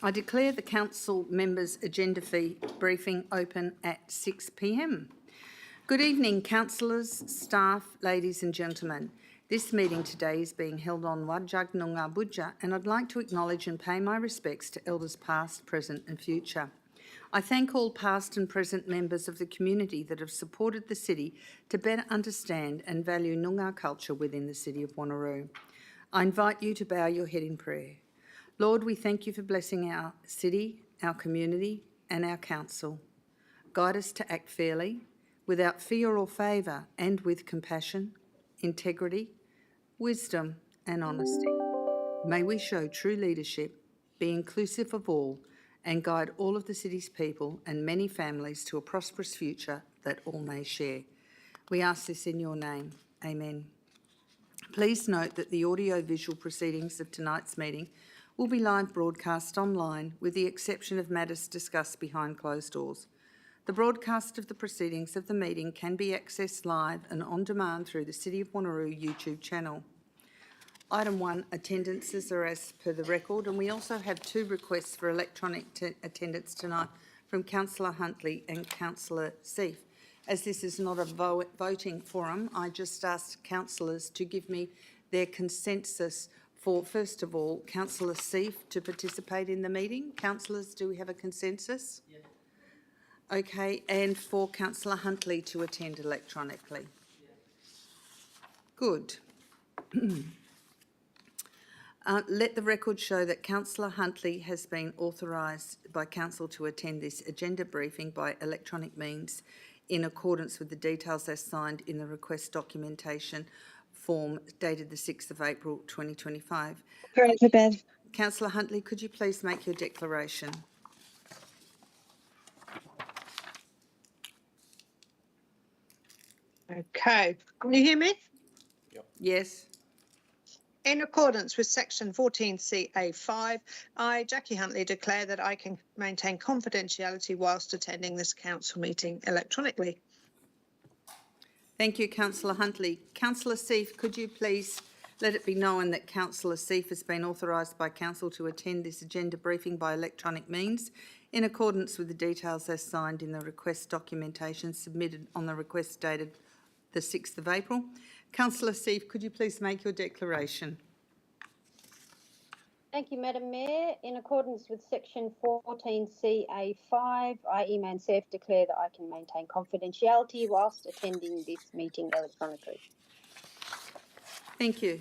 I declare the Council members' agenda briefing open at 6 p.m. Good evening, councillors, staff, ladies and gentlemen. This meeting today is being held on Wajag Noongar Budja, and I'd like to acknowledge and pay my respects to elders past, present and future. I thank all past and present members of the community that have supported the city to better understand and value Noongar culture within the city of Wanneroo. I invite you to bow your head in prayer. Lord, we thank you for blessing our city, our community and our council. Guide us to act fairly, without fear or favour, and with compassion, integrity, wisdom and honesty. May we show true leadership, be inclusive of all, and guide all of the city's people and many families to a prosperous future that all may share. We ask this in your name. Amen. Please note that the audio-visual proceedings of tonight's meeting will be live broadcast online, with the exception of matters discussed behind closed doors. The broadcast of the proceedings of the meeting can be accessed live and on demand through the City of Wanneroo YouTube channel. Item 1, attendances are as per the record, and we also have 2 requests for electronic attendance tonight from Councillor Huntley and Councillor Seif. As this is not a voting forum, I just asked councillors to give me their consensus for, first of all, Councillor Seif to participate in the meeting. Councillors, do we have a consensus? Yes. Okay, and for Councillor Huntley to attend electronically? Yes. Good. Let the record show that Councillor Huntley has been authorised by Council to attend this agenda briefing by electronic means in accordance with the details as signed in the request documentation form dated the 6th of April 2025. Councillor Huntley, could you please make your declaration? Okay, can you hear me? Yep. Yes. In accordance with section 14CA5, I, Jackie Huntley, declare that I can maintain confidentiality whilst attending this council meeting electronically. Thank you, Councillor Huntley. Councillor Seif, could you please let it be known that Councillor Seif has been authorised by Council to attend this agenda briefing by electronic means in accordance with the details as signed in the request documentation submitted on the request dated the 6th of April. Councillor Seif, could you please make your declaration? Thank you, Madam Mayor. In accordance with section 14CA5, I, Iman Seif, declare that I can maintain confidentiality whilst attending this meeting electronically. Thank you.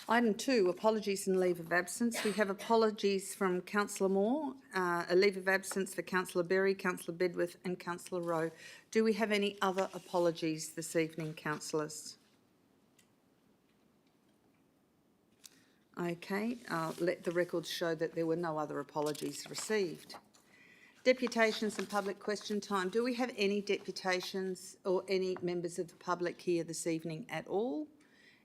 Item 2, apologies and leave of absence. We have apologies from Councillor Moore, a leave of absence for Councillor Berry, Councillor Bedworth and Councillor Rowe. Do we have any other apologies this evening, councillors? Okay, let the records show that there were no other apologies received. Deputations and public question time. Do we have any deputations or any members of the public here this evening at all?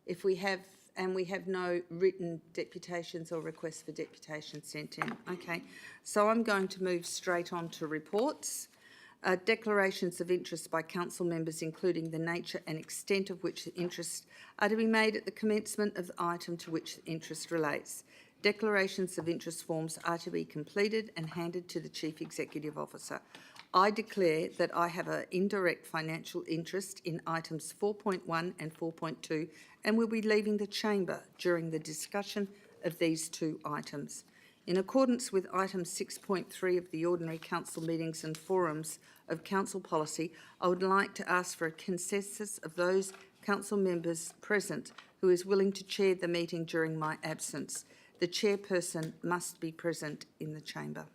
If we have, and we have no written deputations or requests for deputation sent in. Okay, so I'm going to move straight on to reports. Declarations of interest by council members, including the nature and extent of which the interest are to be made at the commencement of the item to which the interest relates. Declarations of interest forms are to be completed and handed to the Chief Executive Officer. I declare that I have an indirect financial interest in items 4.1 and 4.2 and will be leaving the chamber during the discussion of these 2 items. In accordance with item 6.3 of the Ordinary Council Meetings and Forums of Council Policy, I would like to ask for a consensus of those council members present who is willing to chair the meeting during my absence. The chairperson must be present in the chamber.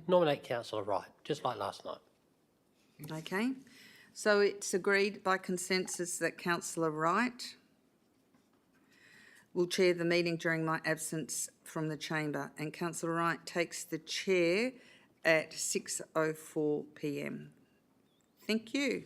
Nominate Councillor Wright, just like last night. Okay, so it's agreed by consensus that Councillor Wright will chair the meeting during my absence from the chamber, and Councillor Wright takes the chair at 6:04 p.m. Thank you.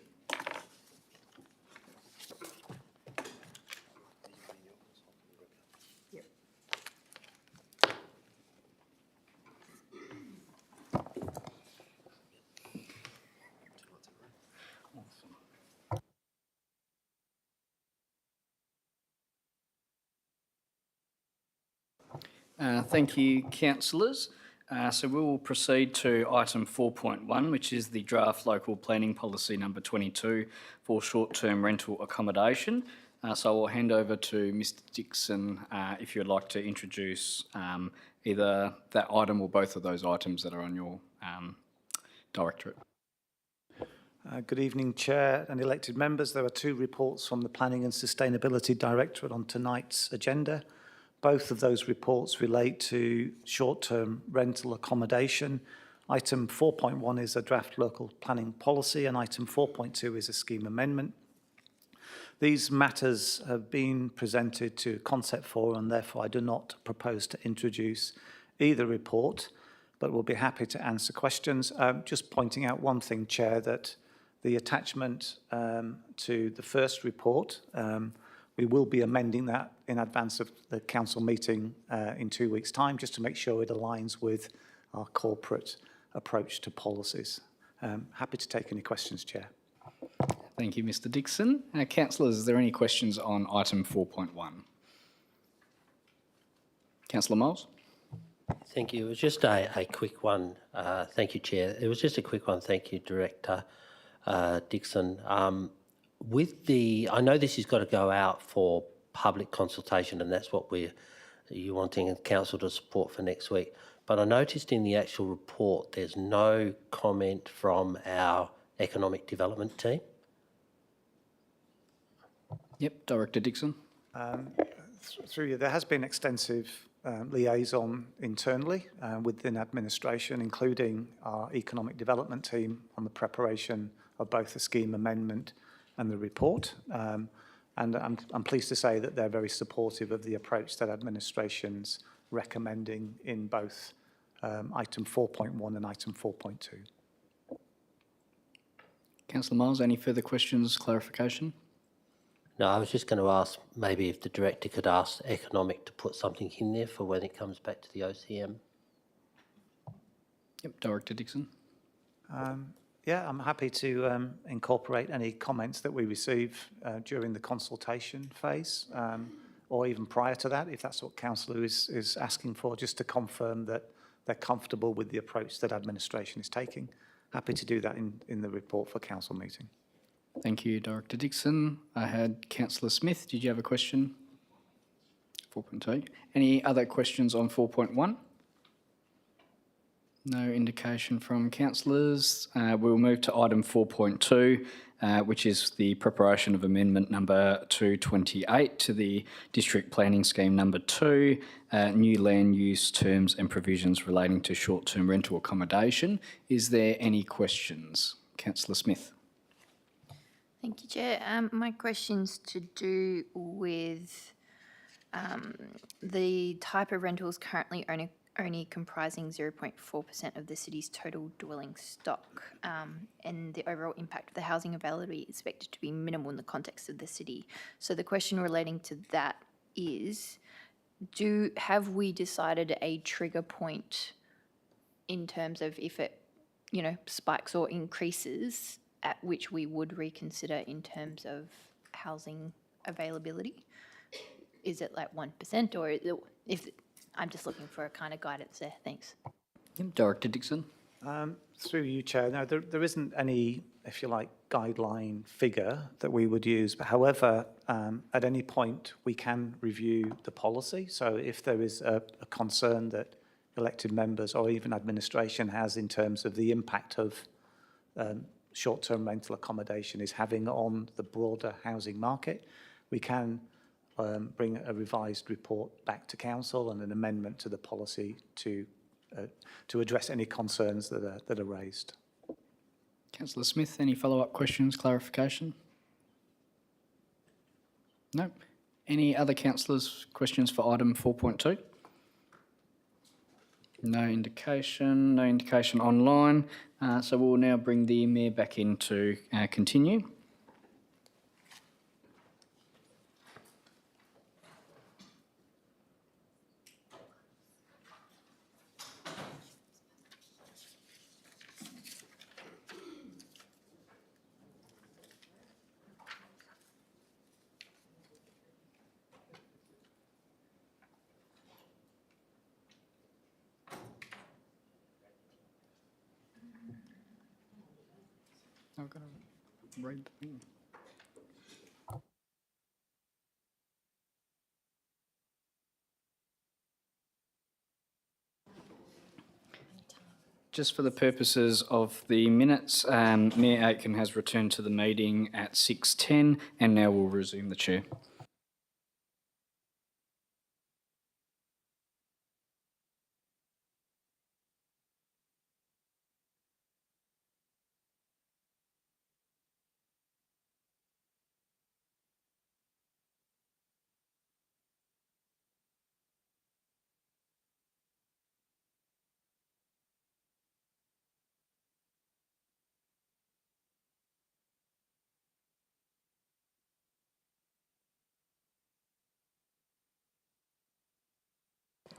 Thank you, councillors. So we will proceed to item 4.1, which is the draft local planning policy number 22 for short-term rental accommodation. So I will hand over to Mr Dixon if you'd like to introduce either that item or both of those items that are on your directorate. Good evening, Chair and elected members. There are two reports from the Planning and Sustainability Directorate on tonight's agenda. Both of those reports relate to short-term rental accommodation. Item 4.1 is a draft local planning policy and item 4.2 is a scheme amendment. These matters have been presented to Concept 4 and therefore I do not propose to introduce either report, but will be happy to answer questions. Just pointing out one thing, Chair, that the attachment to the first report, we will be amending that in advance of the council meeting in 2 weeks' time, just to make sure it aligns with our corporate approach to policies. Happy to take any questions, Chair. Thank you, Mr Dixon. Councillors, is there any questions on item 4.1? Councillor Miles? Thank you. It was just a quick one. Thank you, Chair. It was just a quick one. Thank you, Director Dixon. I know this has got to go out for public consultation, and that's what you're wanting council to support for next week. But I noticed in the actual report there's no comment from our economic development team. Yep, Director Dixon. Through you, there has been extensive liaison internally within administration, including our economic development team on the preparation of both the scheme amendment and the report. And I'm pleased to say that they're very supportive of the approach that administration's recommending in both item 4.1 and item 4.2. Councillor Miles, any further questions, clarification? No, I was just going to ask maybe if the Director could ask Economic to put something in there for when it comes back to the OCM. Yep, Director Dixon. Yeah, I'm happy to incorporate any comments that we receive during the consultation phase or even prior to that, if that's what Councillor is asking for, just to confirm that they're comfortable with the approach that administration is taking. Happy to do that in the report for council meeting. Thank you, Director Dixon. I had Councillor Smith. Did you have a question? 4.2. Any other questions on 4.1? No indication from councillors. We'll move to item 4.2, which is the preparation of amendment number 228 to the District Planning Scheme number 2, new land use terms and provisions relating to short-term rental accommodation. Is there any questions? Councillor Smith. Thank you, Chair. My question's to do with the type of rentals currently only comprising 0.4% of the city's total dwelling stock, and the overall impact of the housing availability is expected to be minimal in the context of the city. So the question relating to that is, have we decided a trigger point in terms of if it, spikes or increases, at which we would reconsider in terms of housing availability? Is it like 1%, or if I'm just looking for a kind of guidance there? Thanks. Director Dixon. Through you, Chair. Now, there isn't any, if you like, guideline figure that we would use. But however, at any point, we can review the policy. So if there is a concern that elected members or even administration has in terms of the impact of short-term rental accommodation is having on the broader housing market, we can bring a revised report back to council and an amendment to the policy to address any concerns that are raised. Councillor Smith, any follow-up questions, clarification? No. Any other councillors' questions for item 4.2? No indication. No indication online. So we'll now bring the Mayor back in to continue. I've got to read the thing. Just for the purposes of the minutes, Mayor Aitken has returned to the meeting at 6:10 and now will resume the chair.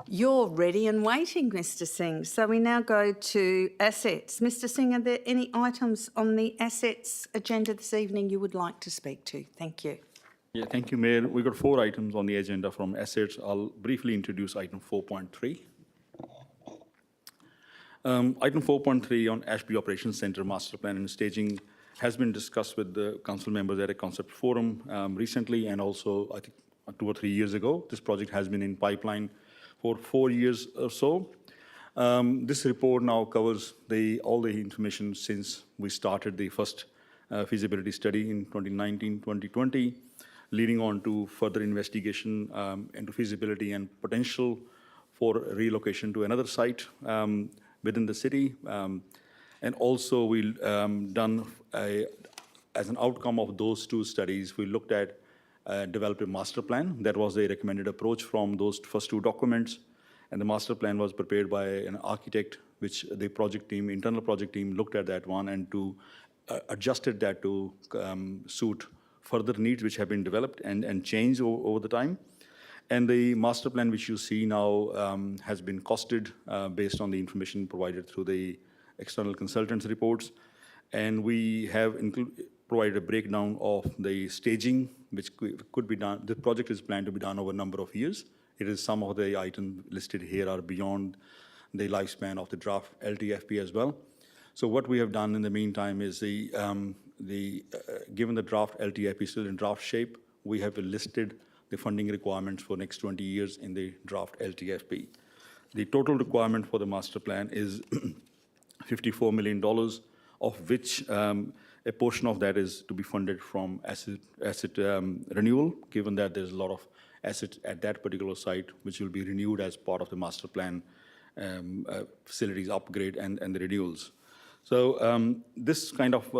You're ready and waiting, Mr Singh. So we now go to assets. Mr Singh, are there any items on the assets agenda this evening you would like to speak to? Thank you. Yeah, thank you, Mayor. We've got 4 items on the agenda from assets. I'll briefly introduce item 4.3. Item 4.3 on Ashby Operations Centre Master Plan and Staging has been discussed with the council members at a concept forum recently, and also I think 2 or 3 years ago. This project has been in pipeline for 4 years or so. This report now covers all the information since we started the first feasibility study in 2019-2020, leading on to further investigation into feasibility and potential for relocation to another site within the city. And also we done as an outcome of those 2 studies, we looked at developed a master plan. That was the recommended approach from those first 2 documents. And the master plan was prepared by an architect, which the project team, internal project team, looked at that one and adjusted that to suit further needs which have been developed and changed over the time. And the master plan which you see now has been costed based on the information provided through the external consultants' reports. And we have provided a breakdown of the staging, which could be done. The project is planned to be done over a number of years. It is some of the items listed here are beyond the lifespan of the draft LTFP as well. So what we have done in the meantime is given the draft LTFP is still in draft shape, we have listed the funding requirements for next 20 years in the draft LTFP. The total requirement for the master plan is $54 million, of which a portion of that is to be funded from asset renewal, given that there's a lot of assets at that particular site which will be renewed as part of the master plan facilities upgrade and the renewals. So this kind of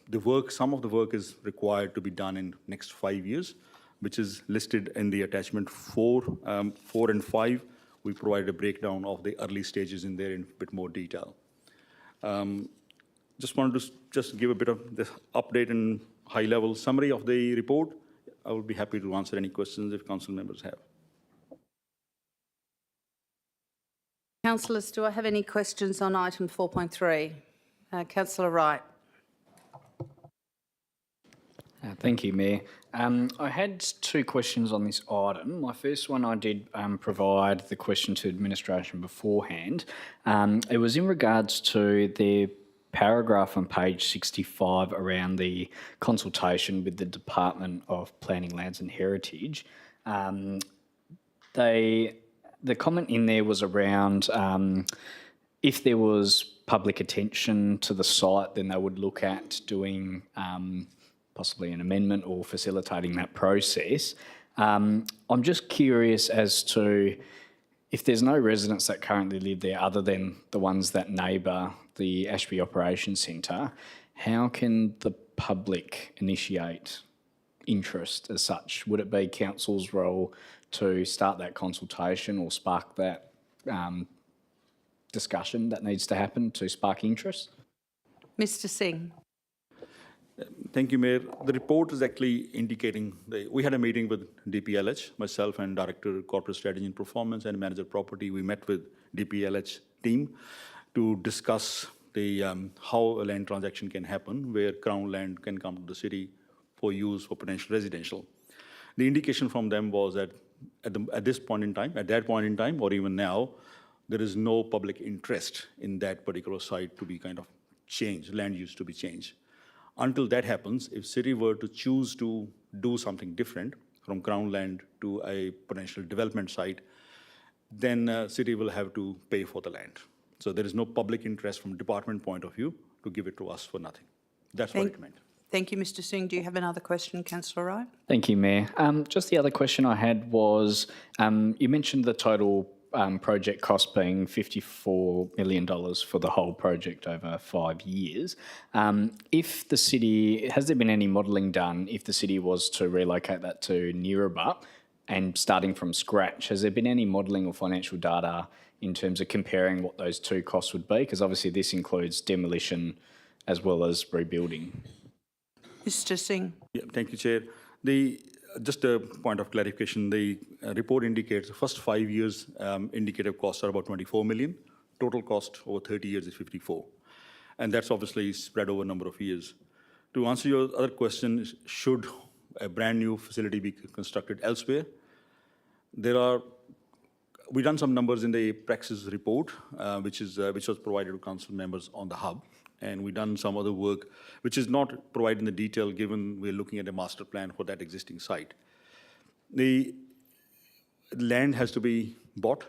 the work, some of the work is required to be done in next 5 years, which is listed in the attachment 4 and 5. We provide a breakdown of the early stages in there in a bit more detail. Just wanted to just give a bit of the update and high-level summary of the report. I would be happy to answer any questions if council members have. Councillors, do I have any questions on item 4.3? Councillor Wright. Thank you, Mayor. I had 2 questions on this item. My first one, I did provide the question to administration beforehand. It was in regards to the paragraph on page 65 around the consultation with the Department of Planning, Lands and Heritage. The comment in there was around if there was public attention to the site, then they would look at doing possibly an amendment or facilitating that process. I'm just curious as to if there's no residents that currently live there other than the ones that neighbour the Ashby Operations Centre, how can the public initiate interest as such? Would it be council's role to start that consultation or spark that discussion that needs to happen to spark interest? Mr Singh. Thank you, Mayor. The report is actually indicating, we had a meeting with DPLH, myself and Director Corporate Strategy and Performance and Manager Property. We met with DPLH team to discuss how a land transaction can happen, where Crown land can come to the city for use for potential residential. The indication from them was that at that point in time, or even now, there is no public interest in that particular site to be kind of changed, land use to be changed. Until that happens, if city were to choose to do something different from crown land to a potential development site, then city will have to pay for the land. So there is no public interest from department point of view to give it to us for nothing. That's what it meant. Thank you, Mr Singh. Do you have another question, Councillor Wright? Thank you, Mayor. Just the other question I had was, you mentioned the total project cost being $54 million for the whole project over 5 years. If the city, has there been any modelling done if the city was to relocate that to Nearaba and starting from scratch? Has there been any modelling or financial data in terms of comparing what those two costs would be? Because obviously this includes demolition as well as rebuilding. Mr Singh. Yeah, thank you, Chair. Just a point of clarification, the report indicates the first 5 years indicative costs are about 24 million. Total cost over 30 years is 54. And that's obviously spread over a number of years. To answer your other question, should a brand new facility be constructed elsewhere? We've done some numbers in the Praxis report, which was provided to council members on the hub. And we've done some other work, which is not provided in the detail given we're looking at a master plan for that existing site. The land has to be bought,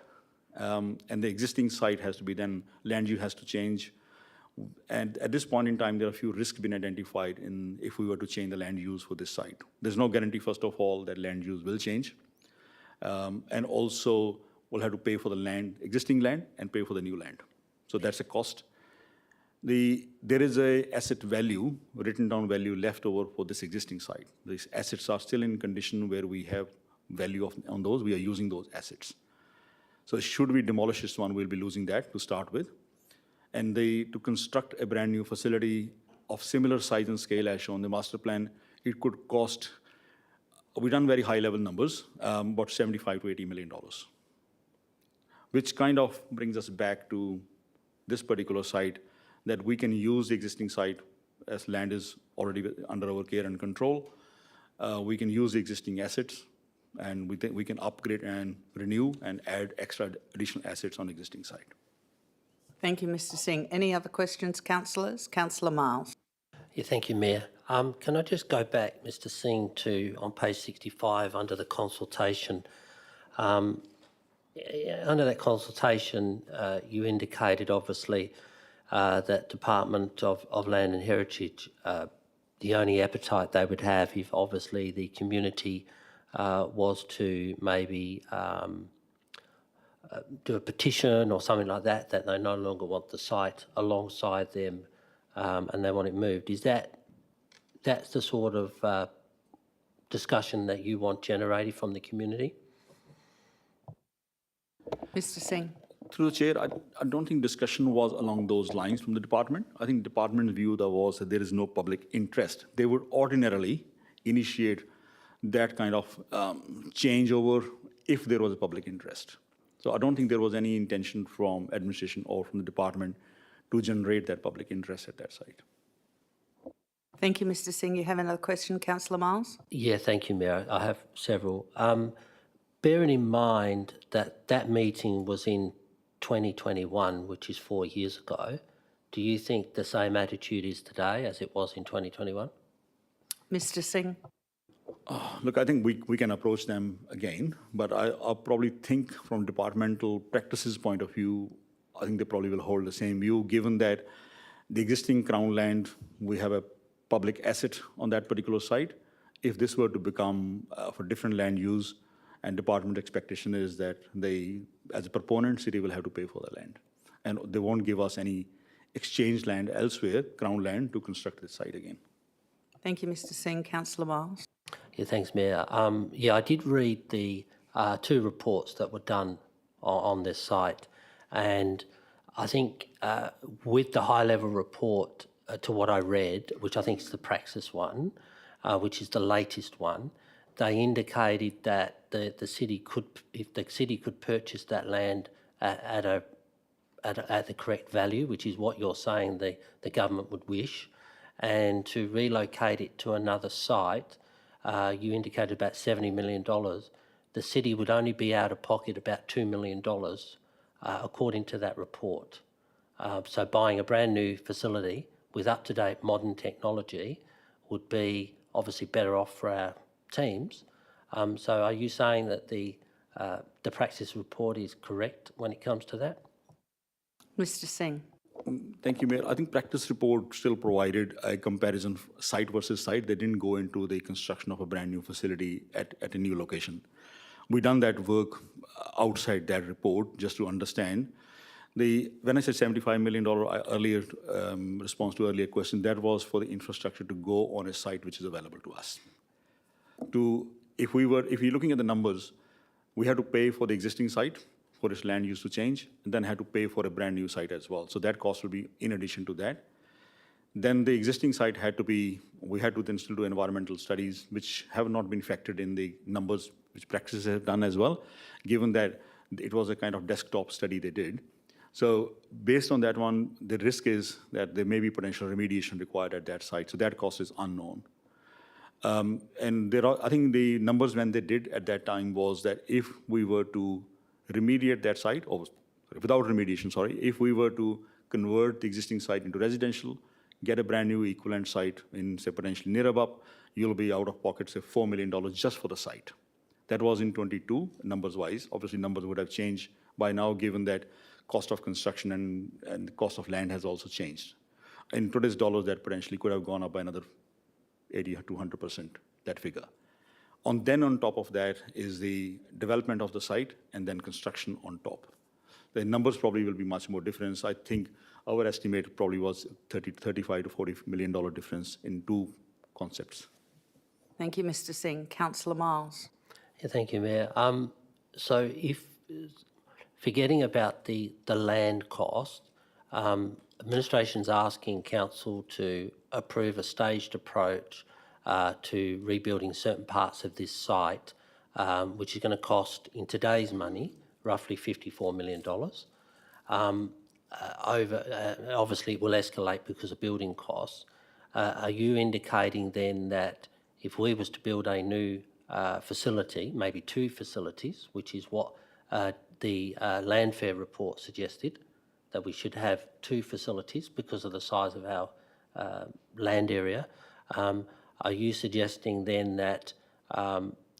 and the existing site has to be then, land use has to change. And at this point in time, there are a few risks been identified in if we were to change the land use for this site. There's no guarantee, first of all, that land use will change. And also, we'll have to pay for the land, existing land, and pay for the new land. So that's a cost. There is a asset value, written down value left over for this existing site. These assets are still in condition where we have value on those, we are using those assets. So should we demolish this one, we'll be losing that to start with. And to construct a brand new facility of similar size and scale as shown in the master plan, it could cost, we've done very high level numbers, about $75 to $80 million. Which kind of brings us back to this particular site, that we can use the existing site as land is already under our care and control. We can use the existing assets, and we can upgrade and renew and add additional assets on the existing site. Thank you, Mr Singh. Any other questions, councillors? Councillor Miles. Yeah, thank you, Mayor. Can I just go back, Mr Singh, to on page 65 under the consultation. Under that consultation, you indicated obviously that Department of Land and Heritage, the only appetite they would have if obviously the community was to maybe do a petition or something like that, that they no longer want the site alongside them and they want it moved. Is that's the sort of discussion that you want generated from the community? Mr Singh. Through the chair, I don't think discussion was along those lines from the department. I think department's view was that there is no public interest. They would ordinarily initiate that kind of changeover if there was a public interest. So I don't think there was any intention from administration or from the department to generate that public interest at that site. Thank you, Mr Singh. You have another question, Councillor Miles? Yeah, thank you, Mayor. I have several. Bearing in mind that that meeting was in 2021, which is 4 years ago, do you think the same attitude is today as it was in 2021? Mr Singh. Look, I think we can approach them again, but I probably think from departmental practices point of view, I think they probably will hold the same view, given that the existing Crown land, we have a public asset on that particular site. If this were to become for different land use, and department expectation is that they, as a proponent, city will have to pay for the land. And they won't give us any exchange land elsewhere, Crown land, to construct this site again. Thank you, Mr Singh. Councillor Miles. Yeah, thanks, Mayor. Yeah, I did read the two reports that were done on this site, and I think with the high-level report to what I read, which I think is the Praxis one, which is the latest one, they indicated that the city could, if the city could purchase that land at the correct value, which is what you're saying the government would wish, and to relocate it to another site, you indicated about $70 million. The city would only be out of pocket about $2 million, according to that report. So buying a brand new facility with up-to-date modern technology would be obviously better off for our teams. So are you saying that the practice report is correct when it comes to that? Mr. Singh. Thank you, Mayor. I think practice report still provided a comparison site versus site. They didn't go into the construction of a brand new facility at a new location. We done that work outside that report just to understand. When I said $75 million earlier, response to earlier question, that was for the infrastructure to go on a site which is available to us. If you're looking at the numbers, we had to pay for the existing site for its land use to change, and then had to pay for a brand new site as well. So that cost will be in addition to that. Then the existing site we had to then still do environmental studies, which have not been factored in the numbers which practices have done as well, given that it was a kind of desktop study they did. So based on that one, the risk is that there may be potential remediation required at that site. So that cost is unknown. And I think the numbers when they did at that time was that if we were to remediate that site, or without remediation, sorry, if we were to convert the existing site into residential, get a brand new equivalent site in, say, potentially Neerabup, you'll be out of pocket, say, $4 million just for the site. That was in 22, numbers-wise. Obviously, numbers would have changed by now, given that cost of construction and the cost of land has also changed. In today's dollars, that potentially could have gone up by another 80 or 200%, that figure. On top of that is the development of the site and then construction on top. The numbers probably will be much more different. I think our estimate probably was $35 to $40 million difference in two concepts. Thank you, Mr. Singh. Councillor Miles. Yeah, thank you, Mayor. So if forgetting about the land cost, administration's asking council to approve a staged approach to rebuilding certain parts of this site, which is going to cost, in today's money, roughly $54 million. Obviously, it will escalate because of building costs. Are you indicating then that if we was to build a new facility, maybe two facilities, which is what the landfare report suggested, that we should have two facilities because of the size of our land area, are you suggesting then that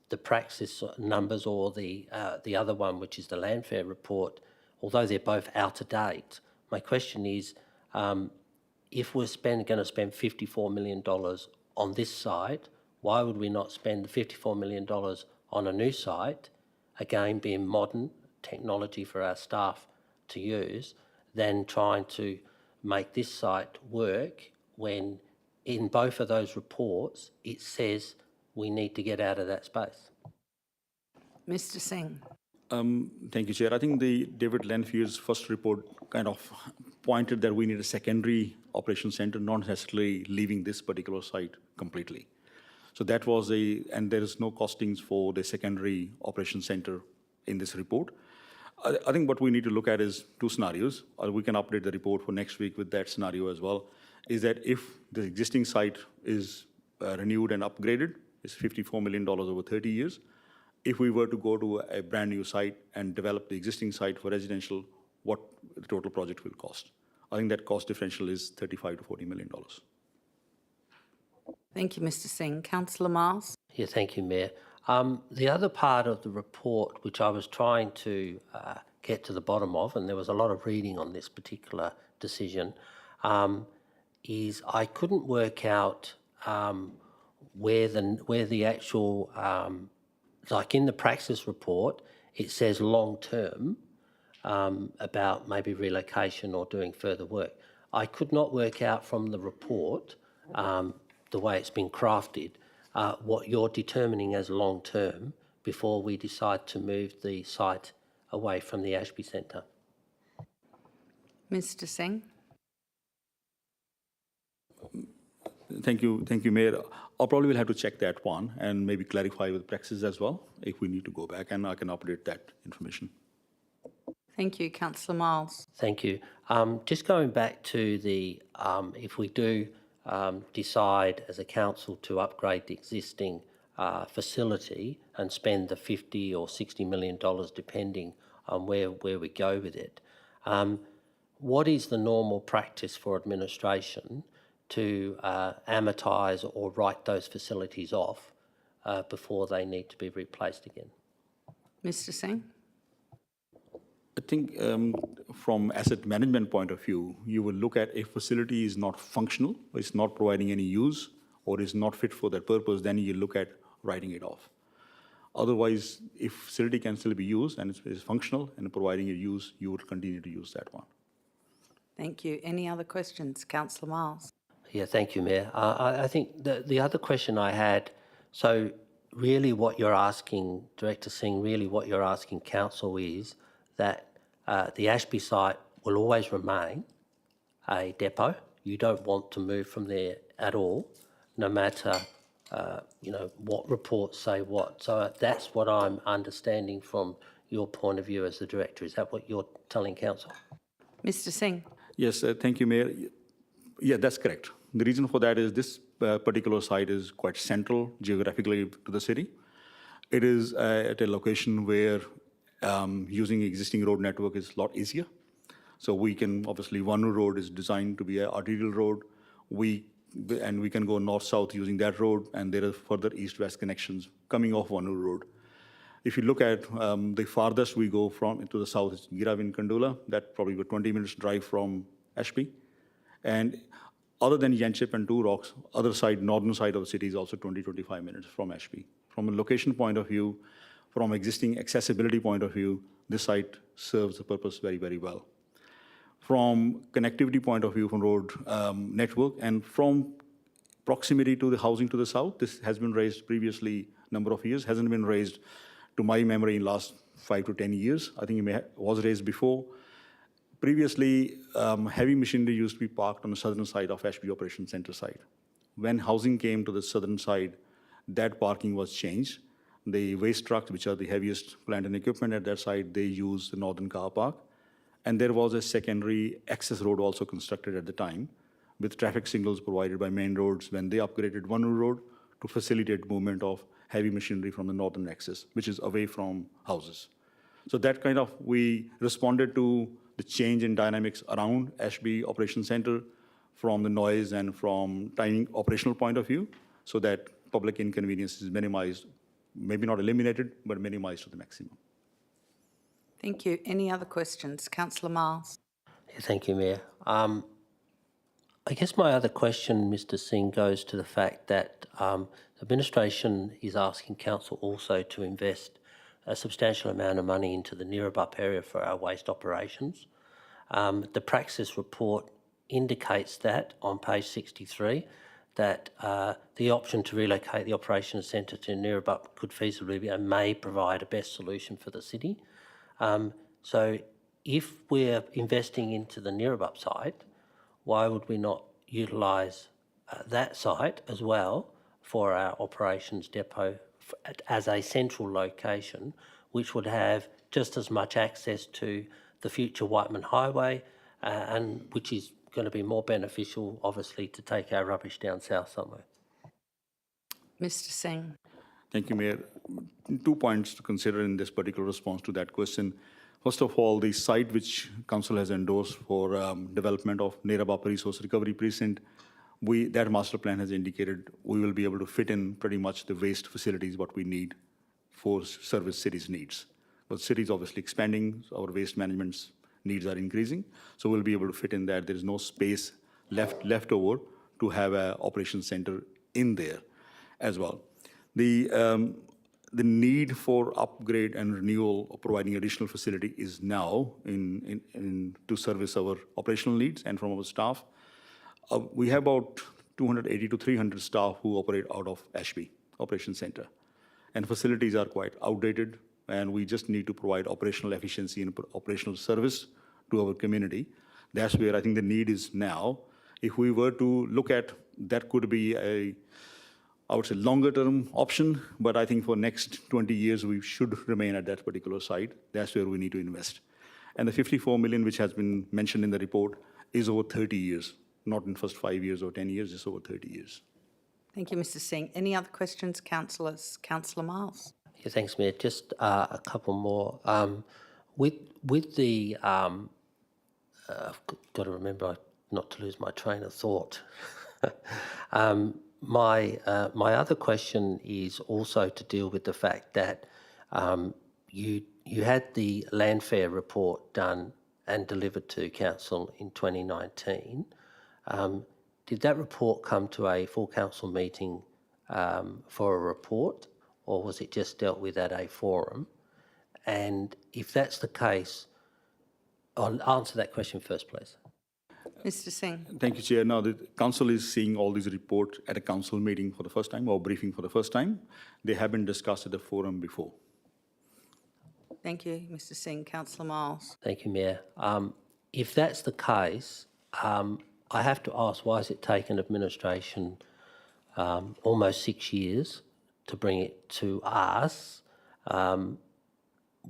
the praxis numbers or the other one, which is the landfare report, although they're both out of date, my question is, if we're going to spend $54 million on this site, why would we not spend the $54 million on a new site, again being modern technology for our staff to use, than trying to make this site work when in both of those reports it says we need to get out of that space? Mr. Singh. Thank you, Chair. I think the David Lanfear's first report kind of pointed that we need a secondary operation center, not necessarily leaving this particular site completely. So that was and there is no costings for the secondary operation center in this report. I think what we need to look at is two scenarios. We can update the report for next week with that scenario as well, is that if the existing site is renewed and upgraded, it's $54 million over 30 years. If we were to go to a brand new site and develop the existing site for residential, what the total project will cost. I think that cost differential is $35 to $40 million. Thank you, Mr. Singh. Councillor Miles. Yeah, thank you, Mayor. The other part of the report, which I was trying to get to the bottom of, and there was a lot of reading on this particular decision, is I couldn't work out where the actual, like in the praxis report, it says long-term about maybe relocation or doing further work. I could not work out from the report, the way it's been crafted, what you're determining as long-term before we decide to move the site away from the Ashby Centre. Mr. Singh. Thank you, Mayor. I probably will have to check that one and maybe clarify with praxis as well if we need to go back, and I can update that information. Thank you, Councillor Miles. Thank you. Just going back to the, if we do decide as a council to upgrade the existing facility and spend the $50 or $60 million depending on where we go with it, what is the normal practice for administration to amortise or write those facilities off before they need to be replaced again. Mr. Singh? I think from asset management point of view, you will look at if facility is not functional, or it's not providing any use, or is not fit for that purpose, then you look at writing it off. Otherwise, if facility can still be used and it's functional and providing a use, you would continue to use that one. Thank you. Any other questions? Councillor Miles? Yeah, thank you, Mayor. I think the other question I had, so really what you're asking, Director Singh, really what you're asking Council is that the Ashby site will always remain a depot. You don't want to move from there at all, no matter, what reports say what. So that's what I'm understanding from your point of view as the Director. Is that what you're telling Council? Mr. Singh? Yes, thank you, Mayor. Yeah, that's correct. The reason for that is this particular site is quite central geographically to the city. It is at a location where using existing road network is a lot easier. So we can, obviously, Wanneroo Road is designed to be an arterial road. We can go north-south using that road, and there are further east-west connections coming off Wanneroo Road. If you look at the farthest we go from into the south is Giravin Kandula, that probably a 20 minutes drive from Ashby. And other than Yanchep and Two Rocks, other side, northern side of the city is also 20-25 minutes from Ashby. From a location point of view, from existing accessibility point of view, this site serves the purpose very, very well. From connectivity point of view, from road network, and from proximity to the housing to the south, this has been raised previously number of years, hasn't been raised to my memory in last 5 to 10 years. I think it was raised before. Previously, heavy machinery used to be parked on the southern side of Ashby Operations Centre site. When housing came to the southern side, that parking was changed. The waste trucks, which are the heaviest plant and equipment at that site, they use the northern car park. And there was a secondary access road also constructed at the time, with traffic signals provided by main roads when they upgraded Wanneroo Road to facilitate movement of heavy machinery from the northern axis, which is away from houses. So that kind of, we responded to the change in dynamics around Ashby Operations Centre from the noise and from timing operational point of view, so that public inconvenience is minimized, maybe not eliminated, but minimized to the maximum. Thank you. Any other questions? Councillor Miles? Yeah, thank you, Mayor. I guess my other question, Mr. Singh, goes to the fact that the administration is asking Council also to invest a substantial amount of money into the Neerabup area for our waste operations. The Praxis report indicates that on page 63, that the option to relocate the operations centre to Neerabup could feasibly be and may provide a best solution for the city. So if we're investing into the Neerabup site, why would we not utilise that site as well for our operations depot as a central location, which would have just as much access to the future Whiteman Highway, and which is going to be more beneficial, obviously, to take our rubbish down south somewhere? Mr. Singh? Thank you, Mayor. 2 points to consider in this particular response to that question. First of all, the site which Council has endorsed for development of Neerabup Resource Recovery Precinct, that master plan has indicated we will be able to fit in pretty much the waste facilities what we need for service city's needs. But city is obviously expanding, so our waste management needs are increasing, so we'll be able to fit in that. There is no space left over to have an operations center in there as well. The need for upgrade and renewal of providing additional facility is now to service our operational needs and from our staff. We have about 280 to 300 staff who operate out of Ashby Operations Centre, and facilities are quite outdated, and we just need to provide operational efficiency and operational service to our community. That's where I think the need is now. If we were to look at, that could be I would say longer term option, but I think for next 20 years, we should remain at that particular site. That's where we need to invest. And the 54 million, which has been mentioned in the report, is over 30 years, not in first 5 years or 10 years, just over 30 years. Thank you, Mr. Singh. Any other questions, councillors? Councillor Miles? Yeah, thanks, Mayor. Just a couple more. With the, I've got to remember not to lose my train of thought. My other question is also to deal with the fact that you had the landfare report done and delivered to council in 2019. Did that report come to a full council meeting for a report, or was it just dealt with at a forum? And if that's the case, I'll answer that question first, please. Mr. Singh. Thank you, Chair. Now, the council is seeing all these reports at a council meeting for the first time or briefing for the first time. They have been discussed at the forum before. Thank you, Mr. Singh. Councillor Miles. Thank you, Mayor. If that's the case, I have to ask, why has it taken administration almost 6 years to bring it to us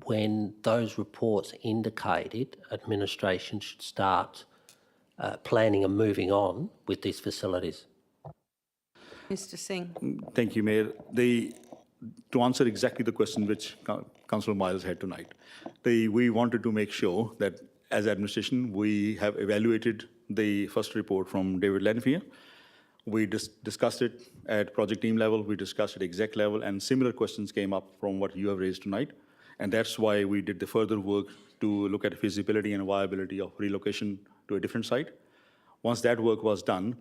when those reports indicated administration should start planning and moving on with these facilities? Mr. Singh. Thank you, Mayor. To answer exactly the question which Councillor Miles had tonight, we wanted to make sure that as administration, we have evaluated the first report from David Lanphier. We discussed it at project team level, we discussed it at exec level, and similar questions came up from what you have raised tonight. And that's why we did the further work to look at feasibility and viability of relocation to a different site. Once that work was done,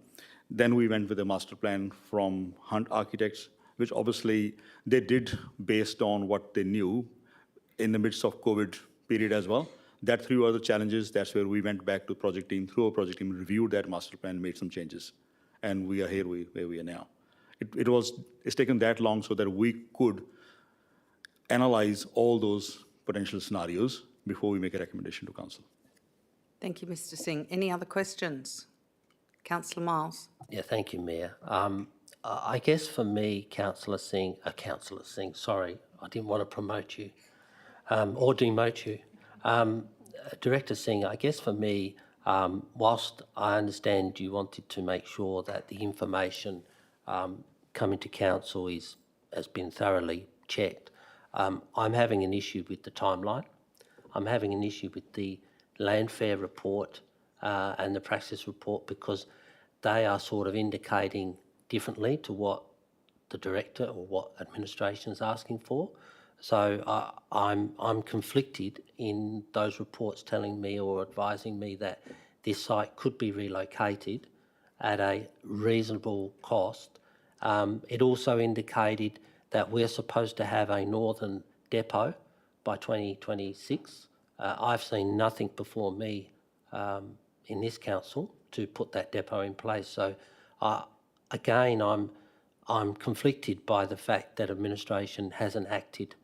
then we went with a master plan from Hunt Architects, which obviously they did based on what they knew in the midst of COVID period as well. That threw other challenges. That's where we went back to project team, through our project team, reviewed that master plan, made some changes. And we are here where we are now. It's taken that long so that we could analyze all those potential scenarios before we make a recommendation to council. Thank you, Mr. Singh. Any other questions? Councillor Miles. Yeah, thank you, Mayor. I guess for me, Councillor Singh, sorry, I didn't want to promote you or demote you. Director Singh, I guess for me, whilst I understand you wanted to make sure that the information coming to council has been thoroughly checked, I'm having an issue with the timeline. I'm having an issue with the landfare report and the praxis report, because they are sort of indicating differently to what the director or what administration is asking for. So I'm conflicted in those reports telling me or advising me that this site could be relocated at a reasonable cost. It also indicated that we're supposed to have a northern depot by 2026. I've seen nothing before me in this council to put that depot in place. So again, I'm conflicted by the fact that administration hasn't acted,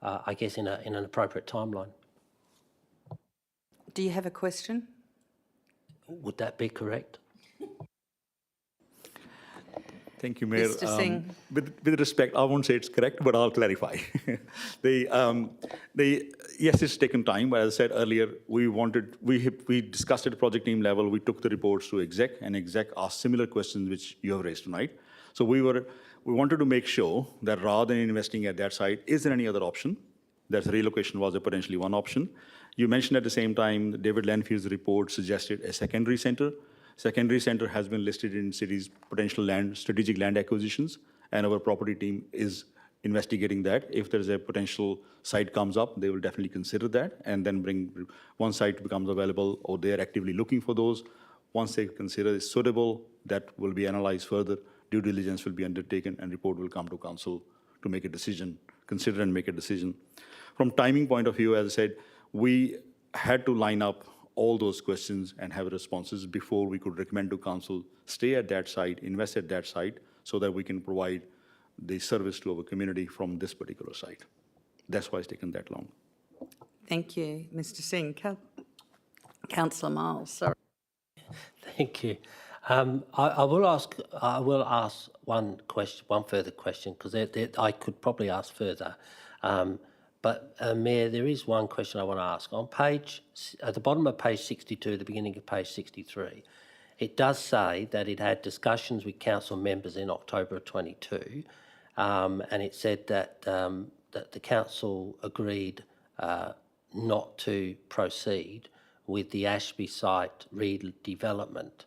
I guess, in an appropriate timeline. Do you have a question? Would that be correct? Thank you, Mayor. Mr. Singh. With respect, I won't say it's correct, but I'll clarify. Yes, it's taken time, but as I said earlier, we discussed at the project team level, we took the reports to exec, and exec asked similar questions which you have raised tonight. So we wanted to make sure that rather than investing at that site, is there any other option? That relocation was potentially one option. You mentioned at the same time, David Lanfield's report suggested a secondary center. Secondary center has been listed in cities' potential strategic land acquisitions, and our property team is investigating that. If there's a potential site comes up, they will definitely consider that, and then one site becomes available, or they're actively looking for those. Once they consider it suitable, that will be analyzed further. Due diligence will be undertaken, and report will come to council to make a decision, consider and make a decision. From timing point of view, as I said, we had to line up all those questions and have responses before we could recommend to council, stay at that site, invest at that site, so that we can provide the service to our community from this particular site. That's why it's taken that long. Thank you, Mr. Singh. Councillor Miles, sorry. Thank you. I will ask one further question, because I could probably ask further. But Mayor, there is one question I want to ask. At the bottom of page 62, the beginning of page 63, it does say that it had discussions with council members in October of 22, and it said that the council agreed not to proceed with the Ashby site redevelopment.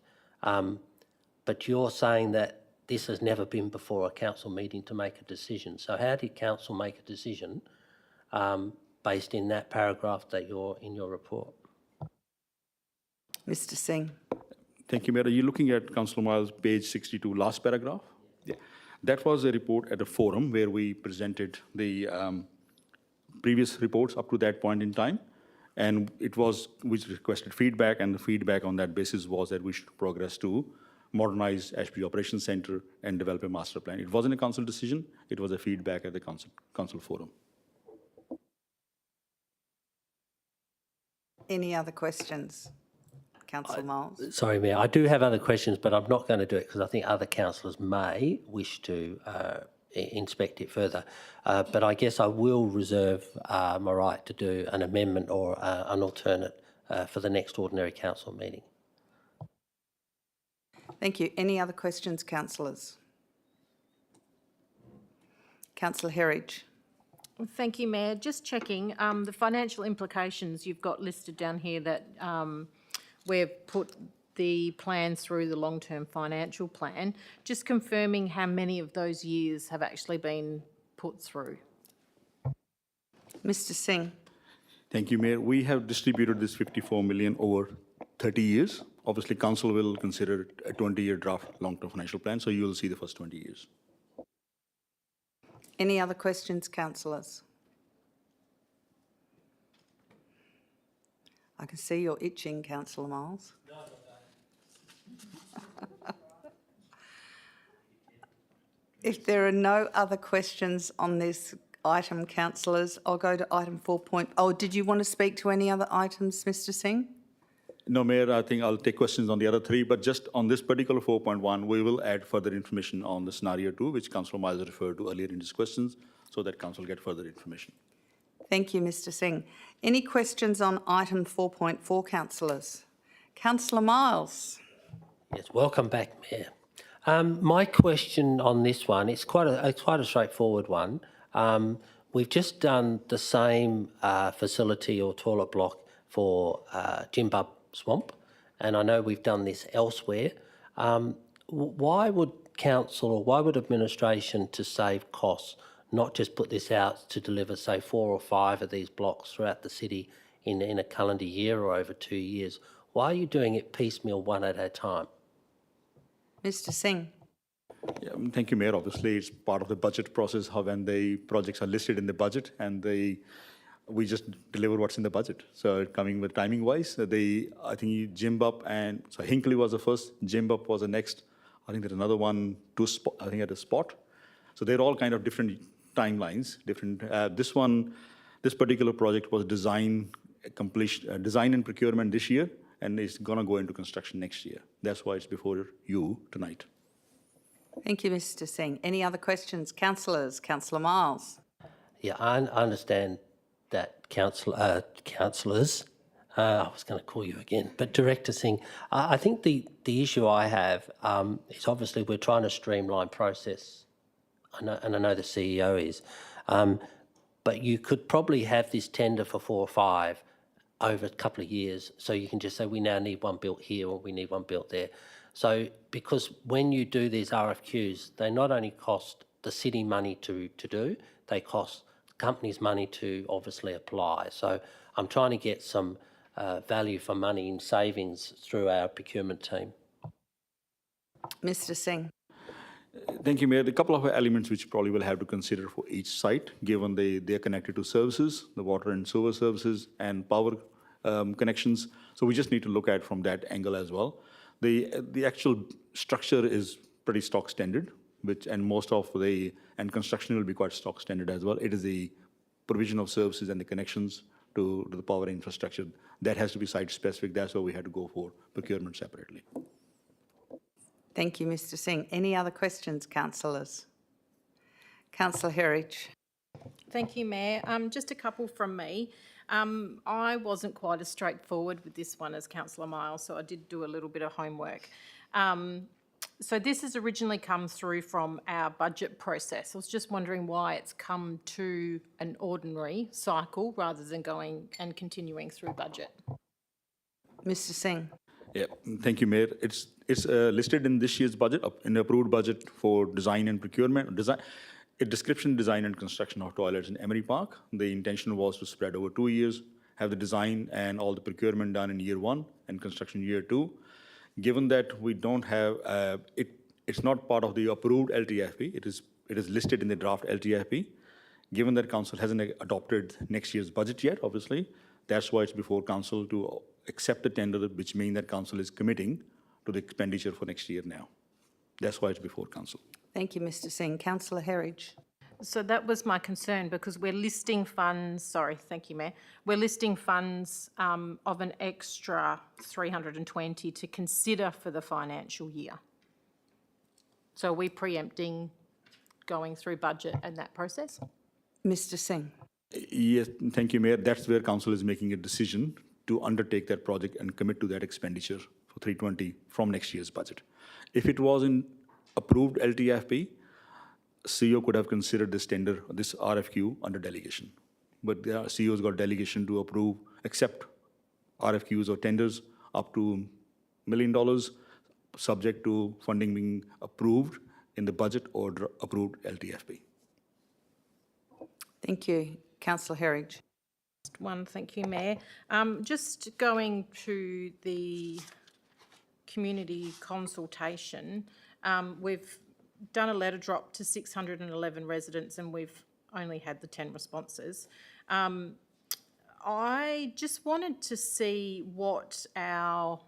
but you're saying that this has never been before a council meeting to make a decision. So how did council make a decision based in that paragraph that you're in your report? Mr Singh. Thank you, Mayor. Are you looking at Councillor Miles, page 62, last paragraph? Yeah. That was a report at a forum where we presented the previous reports up to that point in time. And we requested feedback, and the feedback on that basis was that we should progress to modernize Ashby Operations Centre and develop a master plan. It wasn't a council decision, it was a feedback at the council forum. Any other questions? Councillor Miles. Sorry, Mayor, I do have other questions, but I'm not going to do it because I think other councillors may wish to inspect it further. But I guess I will reserve my right to do an amendment or an alternate for the next ordinary council meeting. Thank you. Any other questions, councillors? Councillor Herridge. Thank you, Mayor. Just checking, the financial implications you've got listed down here that we've put the plan through the long-term financial plan. Just confirming how many of those years have actually been put through. Mr Singh. Thank you, Mayor. We have distributed this 54 million over 30 years. Obviously, council will consider a 20-year draft long-term financial plan, so you will see the first 20 years. Any other questions, councillors? I can see you're itching, Councillor Miles. If there are no other questions on this item, councillors, I'll go to item 4. Oh, did you want to speak to any other items, Mr Singh? No, Mayor, I think I'll take questions on the other three, but just on this particular 4.1, we will add further information on the scenario 2, which Councillor Miles referred to earlier in his questions, so that council get further information. Thank you, Mr Singh. Any questions on item 4.4, councillors? Councillor Miles. Yes, welcome back, Mayor. My question on this one, it's quite a straightforward one. We've just done the same facility or toilet block for Jimbub Swamp, and I know we've done this elsewhere. Why would council or why would administration, to save costs, not just put this out to deliver, say, 4 or 5 of these blocks throughout the city in a calendar year or over 2 years? Why are you doing it piecemeal, one at a time? Mr Singh. Yeah, thank you, Mayor. Obviously, it's part of the budget process, how when the projects are listed in the budget, and we just deliver what's in the budget. So coming with timing-wise, I think Jimbub and so Hinkley was the first, Jimbub was the next. I think there's another one, I think at a spot. So they're all kind of different timelines. This particular project was design and procurement this year, and it's going to go into construction next year. That's why it's before you tonight. Thank you, Mr Singh. Any other questions? Councillors? Councillor Miles. Yeah, I understand that, councillors, I was going to call you again, but Director Singh, I think the issue I have is obviously we're trying to streamline process, and I know the CEO is, but you could probably have this tender for 4 or 5 over a couple of years, so you can just say we now need one built here or we need one built there. So because when you do these RFQs, they not only cost the city money to do, they cost companies money to obviously apply. So I'm trying to get some value for money in savings through our procurement team. Mr Singh. Thank you, Mayor. A couple of elements which probably will have to consider for each site, given they're connected to services, the water and sewer services and power connections. So we just need to look at from that angle as well. The actual structure is pretty stock standard, and most of and construction will be quite stock standard as well. It is the provision of services and the connections to the power infrastructure that has to be site specific. That's why we had to go for procurement separately. Thank you, Mr Singh. Any other questions, councillors? Councillor Herridge. Thank you, Mayor. Just a couple from me. I wasn't quite as straightforward with this one as Councillor Miles, so I did do a little bit of homework. So this has originally come through from our budget process. I was just wondering why it's come to an ordinary cycle rather than going and continuing through budget. Mr Singh. Yeah, thank you, Mayor. It's It's listed in this year's budget, in the approved budget for design and procurement. A description, design and construction of toilets in Emery Park. The intention was to spread over 2 years, have the design and all the procurement done in year 1 and construction year 2. Given that we don't have, it's not part of the approved LTFP, it is listed in the draft LTFP. Given that council hasn't adopted next year's budget yet, obviously, that's why it's before council to accept the tender, which means that council is committing to the expenditure for next year now. That's why it's before council. Thank you, Mr Singh. Councillor Herridge. So that was my concern, because we're listing funds, sorry, thank you, Mayor. We're listing funds of an extra 320 to consider for the financial year. So are we preempting going through budget and that process? Mr Singh. Yes, thank you, Mayor. That's where council is making a decision to undertake that project and commit to that expenditure for 320 from next year's budget. If it was in approved LTFP, CEO could have considered this tender, this RFQ under delegation. But the CEO's got delegation to approve, accept RFQs or tenders up to $1 million, subject to funding being approved in the budget or approved LTFP. Thank you. Councillor Herridge. One, thank you, Mayor. Just going to the community consultation, we've done a letter drop to 611 residents and we've only had the 10 responses. I just wanted to see what our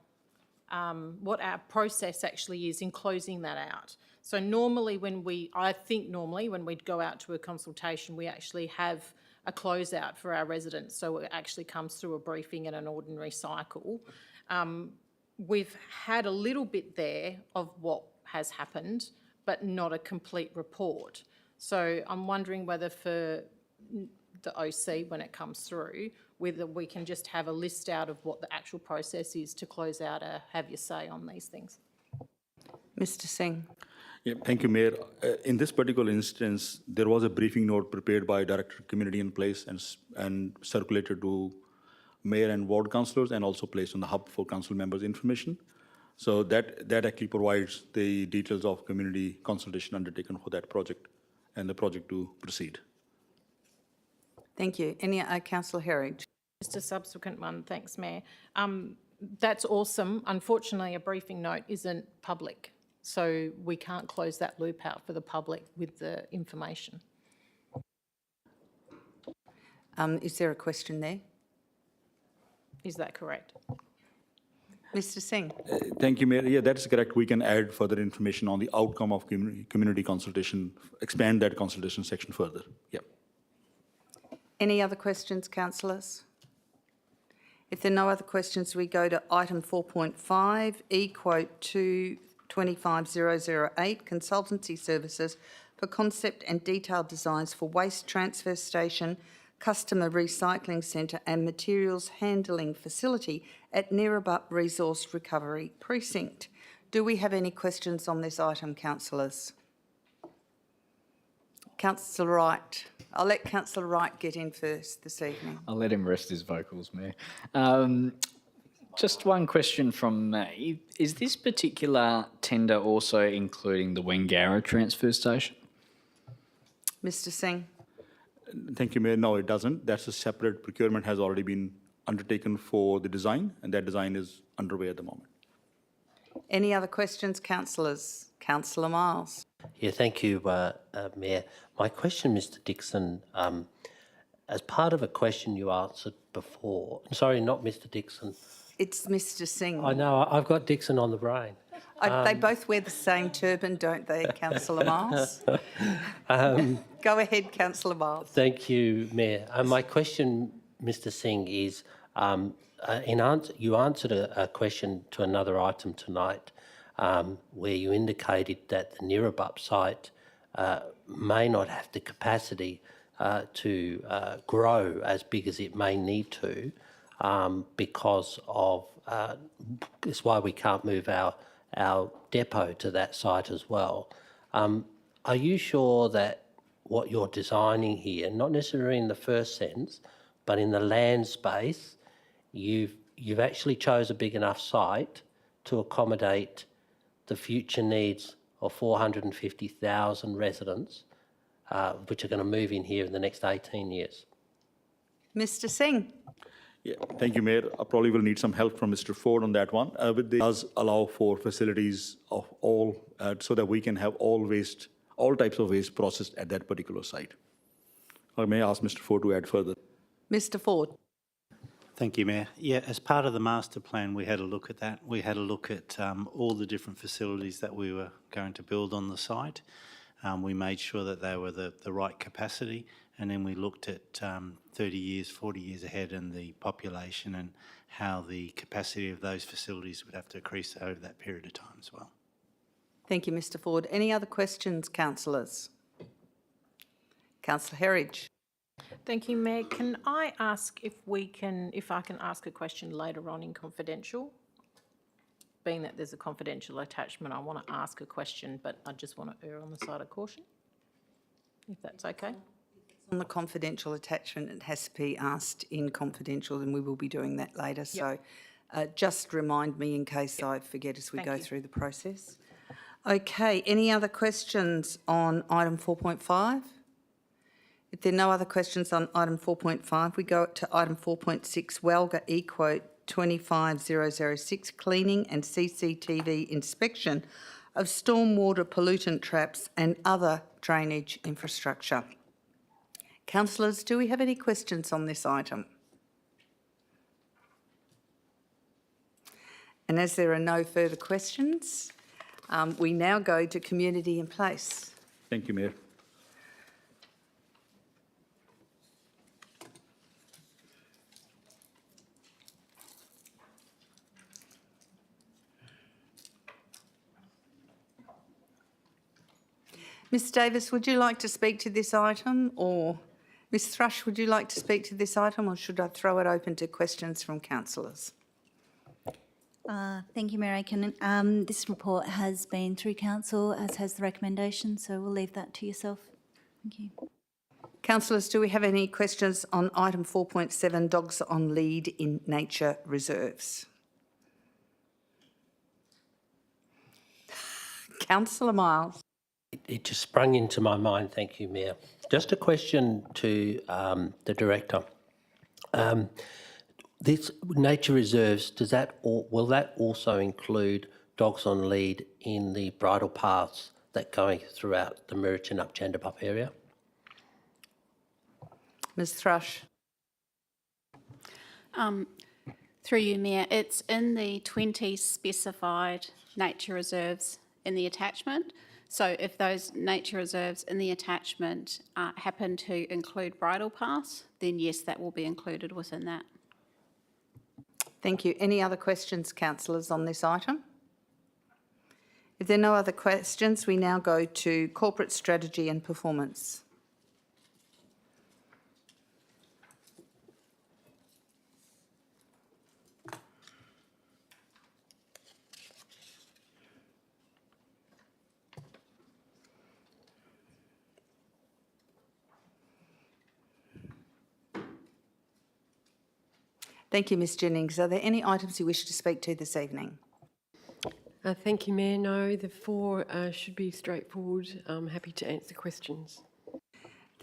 process actually is in closing that out. So normally when we'd go out to a consultation, we actually have a closeout for our residents. So it actually comes through a briefing and an ordinary cycle. We've had a little bit there of what has happened, but not a complete report. So I'm wondering whether for the OC, when it comes through, whether we can just have a list out of what the actual process is to close out a have your say on these things. Mr Singh. Yeah, thank you, Mayor. In this particular instance, there was a briefing note prepared by Director of Community in Place and circulated to Mayor and Ward Councillors and also placed on the hub for council members' information. So that actually provides the details of community consultation undertaken for that project and the project to proceed. Thank you. Any Councillor Herridge. Just a subsequent one, thanks, Mayor. That's awesome. Unfortunately, a briefing note isn't public, so we can't close that loop out for the public with the information. Is there a question there? Is that correct? Mr Singh. Thank you, Mayor. Yeah, that's correct. We can add further information on the outcome of community consultation, expand that consultation section further. Yeah. Any other questions, councillors? If there are no other questions, we go to item 4.5, E-quote 225008, consultancy services for concept and detailed designs for waste transfer station, customer recycling centre and materials handling facility at Neerabup Resource Recovery Precinct. Do we have any questions on this item, councillors? Councillor Wright. I'll let Councillor Wright get in first this evening. I'll let him rest his vocals, Mayor. Just one question from me. Is this particular tender also including the Wangara transfer station? Mr Singh. Thank you, Mayor. No, it doesn't. That's a separate procurement has already been undertaken for the design, and that design is underway at the moment. Any other questions, councillors? Councillor Miles. Yeah, thank you, Mayor. My question, Mr Dixon, as part of a question you answered before, sorry, not Mr Dixon. It's Mr Singh. I know, I've got Dixon on the brain. They both wear the same turban, don't they, Councillor Miles? Go ahead, Councillor Miles. Thank you, Mayor. My question, Mr Singh, is you answered a question to another item tonight where you indicated that the Neerabup site may not have the capacity to grow as big as it may need to because of, it's why we can't move our depot to that site as well. Are you sure that what you're designing here, not necessarily in the first sense, but in the land space, you've actually chose a big enough site to accommodate the future needs of 450,000 residents which are going to move in here in the next 18 years. Mr Singh. Yeah, thank you, Mayor. I probably will need some help from Mr. Ford on that one. But this does allow for facilities of all, so that we can have all types of waste processed at that particular site. Or may I ask Mr. Ford to add further? Mr Ford. Thank you, Mayor. Yeah, as part of the master plan, we had a look at that. We had a look at all the different facilities that we were going to build on the site. We made sure that they were the right capacity, and then we looked at 30 years, 40 years ahead and the population and how the capacity of those facilities would have to increase over that period of time as well. Thank you, Mr Ford. Any other questions, councillors? Councillor Herridge. Thank you, Mayor. Can I ask if I can ask a question later on in confidential? Being that there's a confidential attachment, I want to ask a question, but I just want to err on the side of caution, if that's okay. On the confidential attachment, it has to be asked in confidential, and we will be doing that later. So just remind me in case I forget as we go through the process. Okay, any other questions on item 4.5? If there are no other questions on item 4.5, we go to item 4.6, Welga E-Quote 25006, cleaning and CCTV inspection of stormwater pollutant traps and other drainage infrastructure. Councillors, do we have any questions on this item? And as there are no further questions, we now go to community in place. Thank you, Mayor. Ms Davis, would you like to speak to this item, or Ms Thrush, would you like to speak to this item, or should I throw it open to questions from councillors? Thank you, Mayor Aiken. This report has been through council, as has the recommendation, so we'll leave that to yourself. Thank you. Councillors, do we have any questions on item 4.7, dogs on lead in nature reserves? Councillor Miles. It just sprung into my mind, thank you, Mayor. Just a question to the Director. This nature reserves, will that also include dogs on lead in the bridle paths that going throughout the Merritton up Dundebar area? Ms Thrush. Through you, Mayor, it's in the 20 specified nature reserves in the attachment. So if those nature reserves in the attachment happen to include bridle paths, then yes, that will be included within that. Thank you. Any other questions, councillors, on this item? If there are no other questions, we now go to corporate strategy and performance. Thank you, Ms Jennings. Are there any items you wish to speak to this evening? Thank you, Mayor. No, the four should be straightforward. I'm happy to answer questions.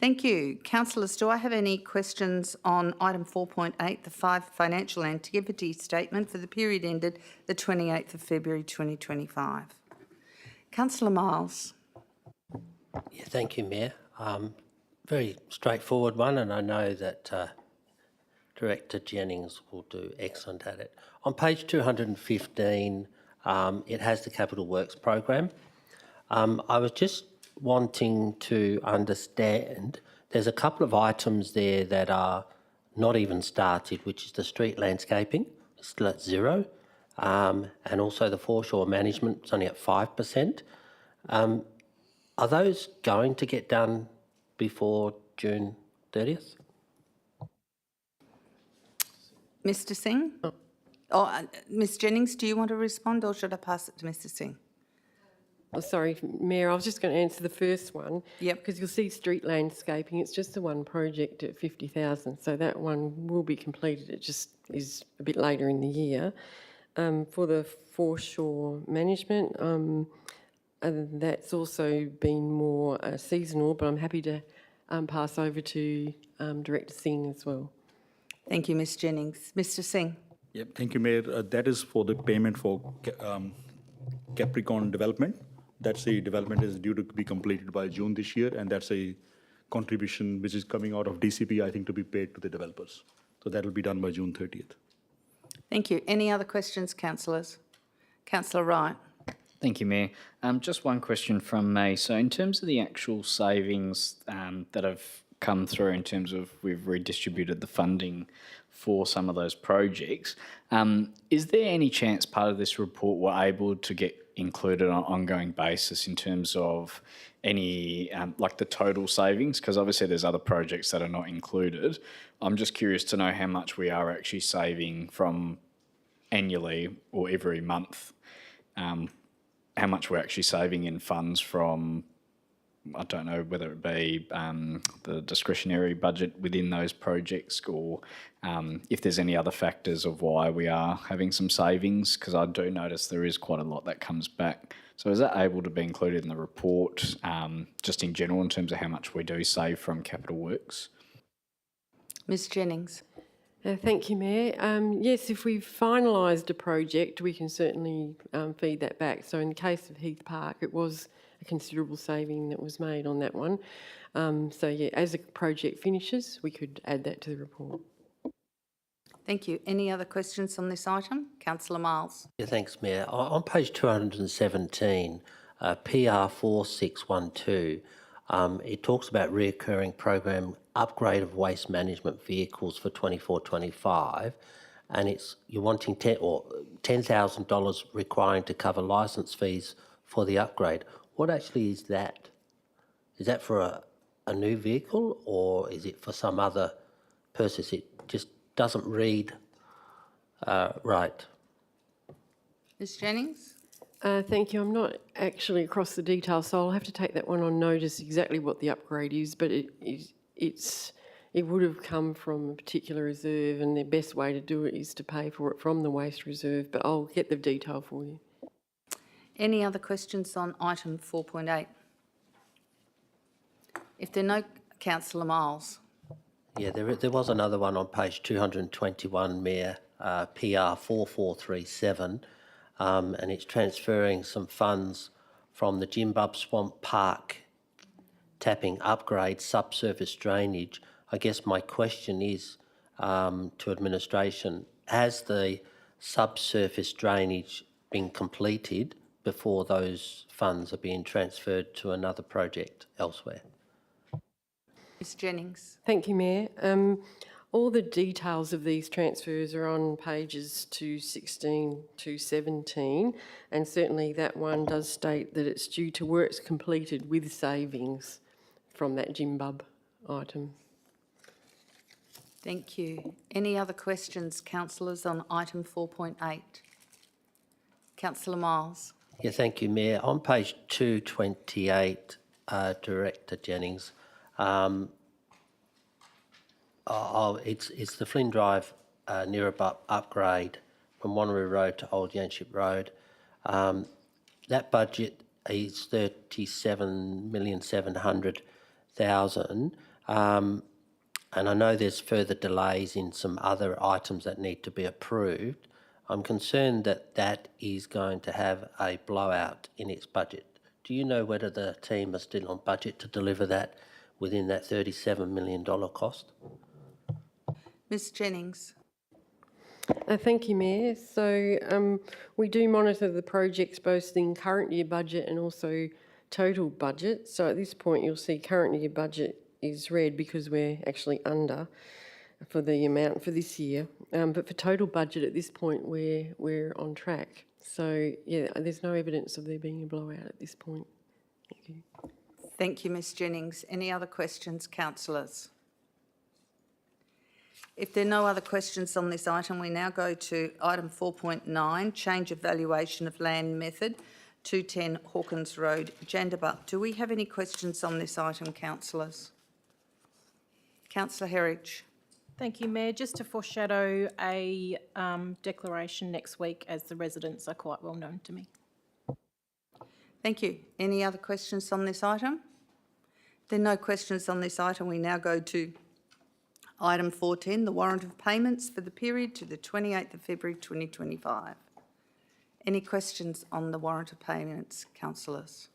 Thank you. Councillors, do I have any questions on item 4.8, the financial activity statement for the period ended the 28th of February 2025? Councillor Miles. Yeah, thank you, Mayor. Very straightforward one, and I know that Director Jennings will do excellent at it. On page 215, it has the Capital Works program. I was just wanting to understand, there's a couple of items there that are not even started, which is the street landscaping, still at 0, and also the foreshore management, it's only at 5%. Are those going to get done before June 30th? Mr Singh? Oh, Ms Jennings, do you want to respond, or should I pass it to Mr Singh? Oh, sorry, Mayor, I was just going to answer the first one. Yep. Because you'll see street landscaping, it's just the one project at 50,000, so that one will be completed. It just is a bit later in the year. For the foreshore management, that's also been more seasonal, but I'm happy to pass over to Director Singh as well. Thank you, Ms Jennings. Mr Singh. Yep, thank you, Mayor. That is for the payment for Capricorn development. That's the development is due to be completed by June this year, and that's a contribution which is coming out of DCP, I think, to be paid to the developers. So that will be done by June 30th. Thank you. Any other questions, councillors? Councillor Wright. Thank you, Mayor. Just one question from me. So in terms of the actual savings that have come through in terms of we've redistributed the funding for some of those projects, is there any chance part of this report we're able to get included on an ongoing basis in terms of any, like the total savings? Because obviously there's other projects that are not included. I'm just curious to know how much we are actually saving from annually or every month, how much we're actually saving in funds from, I don't know whether it be the discretionary budget within those projects or if there's any other factors of why we are having some savings, because I do notice there is quite a lot that comes back. So is that able to be included in the report, just in general, in terms of how much we do save from capital works? Ms Jennings. Thank you, Mayor. Yes, if we've finalised a project, we can certainly feed that back. So in the case of Heath Park, it was a considerable saving that was made on that one. So yeah, as a project finishes, we could add that to the report. Thank you. Any other questions on this item? Councillor Miles. Yeah, thanks, Mayor. On page 217, PR 4612, it talks about reoccurring program upgrade of waste management vehicles for 24-25, and you're wanting $10,000 requiring to cover licence fees for the upgrade. What actually is that? Is that for a new vehicle, or is it for some other purpose? It just doesn't read right. Ms Jennings. Thank you. I'm not actually across the details, so I'll have to take that one on notice exactly what the upgrade is, but it would have come from a particular reserve, and the best way to do it is to pay for it from the waste reserve, but I'll get the detail for you. Any other questions on item 4.8? If there are no, Councillor Miles. Yeah, there was another one on page 221, Mayor, PR 4437, and it's transferring some funds from the Jimbub Swamp Park tapping upgrade subsurface drainage. I guess my question is to administration, has the subsurface drainage been completed before those funds are being transferred to another project elsewhere? Ms Jennings. Thank you, Mayor. All the details of these transfers are on pages 216 to 17, and certainly that one does state that it's due to works completed with savings from that Jimbub item. Thank you. Any other questions, councillors, on item 4.8? Councillor Miles. Yeah, thank you, Mayor. On page 228, Director Jennings, it's the Flynn Drive Neerabup upgrade from Wanneroo Road to Old Yanship Road. That budget is $37,700,000, and I know there's further delays in some other items that need to be approved. I'm concerned that that is going to have a blowout in its budget. Do you know whether the team are still on budget to deliver that within that $37 million cost? Ms Jennings. Thank you, Mayor. So we do monitor the projects both in current year budget and also total budget. So at this point you'll see current year budget is red because we're actually under for the amount for this year. But for total budget at this point we're on track. So yeah, there's no evidence of there being a blowout at this point. Thank you. Thank you, Ms Jennings. Any other questions, councillors? If there are no other questions on this item, we now go to item 4.9, change of valuation of land method, 210 Hawkins Road, Dundebar. Do we have any questions on this item, councillors? Councillor Herridge. Thank you, Mayor. Just to foreshadow a declaration next week, as the residents are quite well known to me. Thank you. Any other questions on this item? If there are no questions on this item, we now go to item 410, the warrant of payments for the period to the 28th of February 2025. Any questions on the warrant of payments, councillors?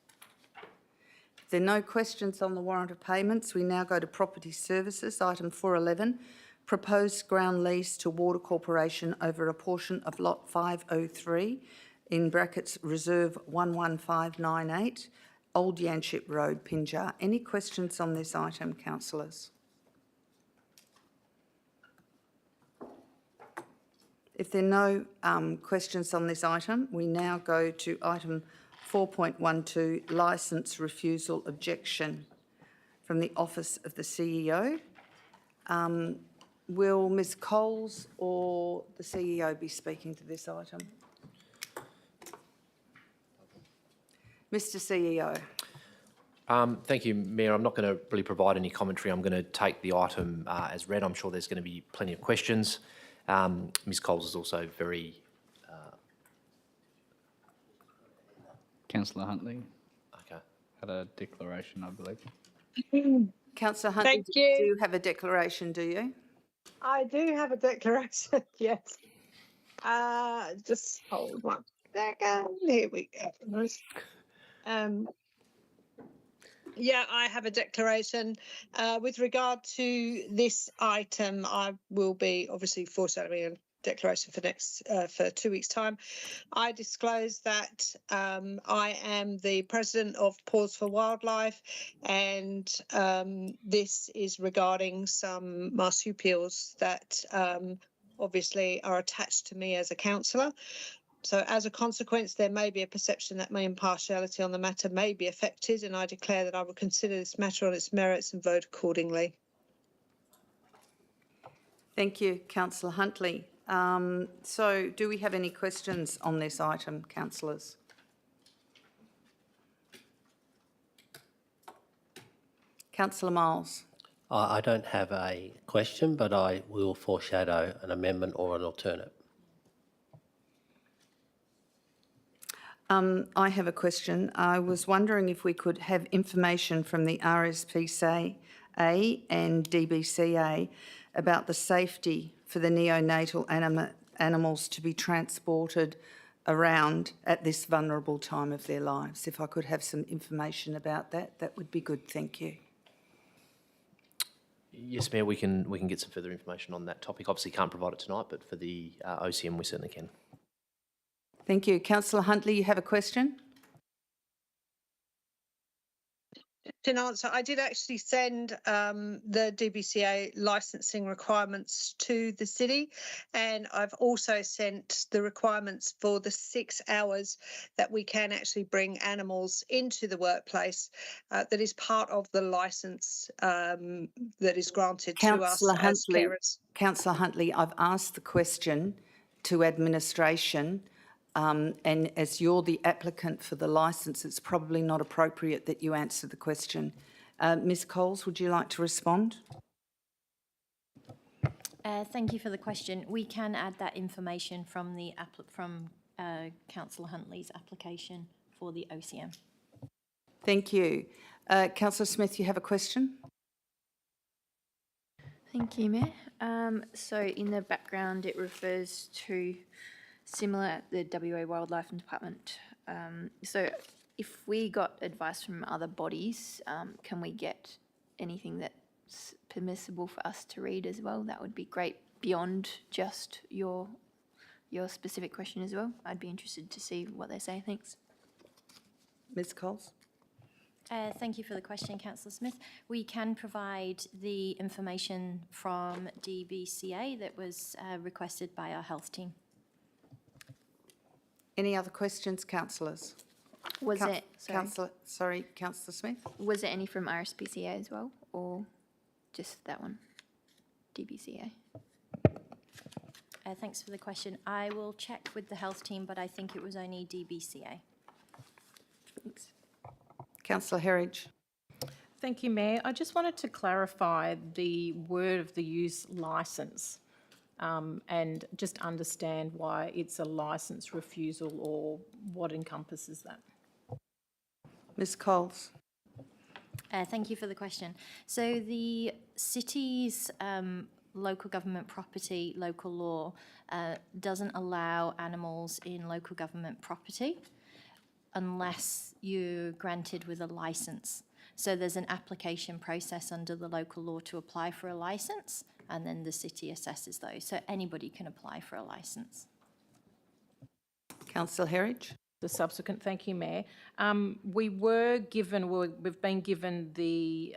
If there are no questions on the warrant of payments, we now go to property services, item 411, proposed ground lease to Water Corporation over a portion of lot 503 in brackets reserve 11598, Old Yanship Road, Pinjar. Any questions on this item, councillors? If there are no questions on this item, we now go to item 4.12, licence refusal objection from the Office of the CEO. Will Ms Coles or the CEO be speaking to this item? Mr CEO. Thank you, Mayor. I'm not going to really provide any commentary. I'm going to take the item as read. I'm sure there's going to be plenty of questions. Ms Coles is also very... Councillor Huntley Okay. had a declaration, I believe. Councillor Huntley, Thank you. do you have a declaration, do you? I do have a declaration, yes. Just hold one second. Here we go. Yeah, I have a declaration. With regard to this item, I will be obviously foreshadowing a declaration for 2 weeks' time. I disclose that I am the president of Paws for Wildlife, and this is regarding some marsupials that obviously are attached to me as a councillor. So as a consequence, there may be a perception that my impartiality on the matter may be affected, and I declare that I will consider this matter on its merits and vote accordingly. Thank you, Councillor Huntley. So do we have any questions on this item, councillors? Councillor Miles. I don't have a question, but I will foreshadow an amendment or an alternate. I have a question. I was wondering if we could have information from the RSPCA and DBCA about the safety for the neonatal animals to be transported around at this vulnerable time of their lives. If I could have some information about that, that would be good. Thank you. Yes, Mayor, we can get some further information on that topic. Obviously can't provide it tonight, but for the OCM we certainly can. Thank you. Councillor Huntley, you have a question? In answer, I did actually send the DBCA licensing requirements to the city, and I've also sent the requirements for the 6 hours that we can actually bring animals into the workplace. That is part of the licence that is granted to us as carers. Councillor Huntley, I've asked the question to administration. And as you're the applicant for the licence, it's probably not appropriate that you answer the question. Ms Coles, would you like to respond? Thank you for the question. We can add that information from Councillor Huntley's application for the OCM. Thank you. Councillor Smith, you have a question? Thank you, Mayor. So in the background, it refers to similar at the WA Wildlife Department. So if we got advice from other bodies, can we get anything that's permissible for us to read as well? That would be great, beyond just your specific question as well. I'd be interested to see what they say. Thanks. Ms Coles? Thank you for the question, Councillor Smith. We can provide the information from DBCA that was requested by our health team. Any other questions, councillors? Councillor Smith? Was there any from RSPCA as well, or just that one, DBCA? Thanks for the question. I will check with the health team, but I think it was only DBCA. Thanks. Councillor Herridge? Thank you, Mayor. I just wanted to clarify the word of the use licence and just understand why it's a licence refusal or what encompasses that. Ms Coles. Thank you for the question. So the city's local government property local law doesn't allow animals in local government property unless you're granted with a licence. So there's an application process under the local law to apply for a licence, and then the city assesses those. So anybody can apply for a licence. Councillor Herridge. The subsequent, thank you, Mayor. We've been given the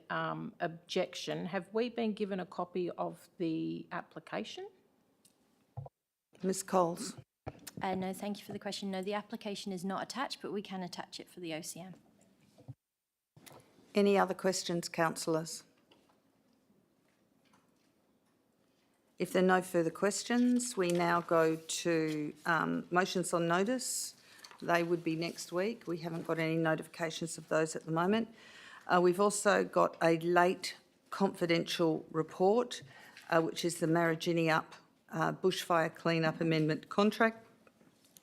objection. Have we been given a copy of the application? Ms Coles. No, thank you for the question. No, the application is not attached, but we can attach it for the OCM. Any other questions, councillors? If there are no further questions, we now go to motions on notice. They would be next week. We haven't got any notifications of those at the moment. We've also got a late confidential report, which is the Marigini bushfire clean-up amendment contract.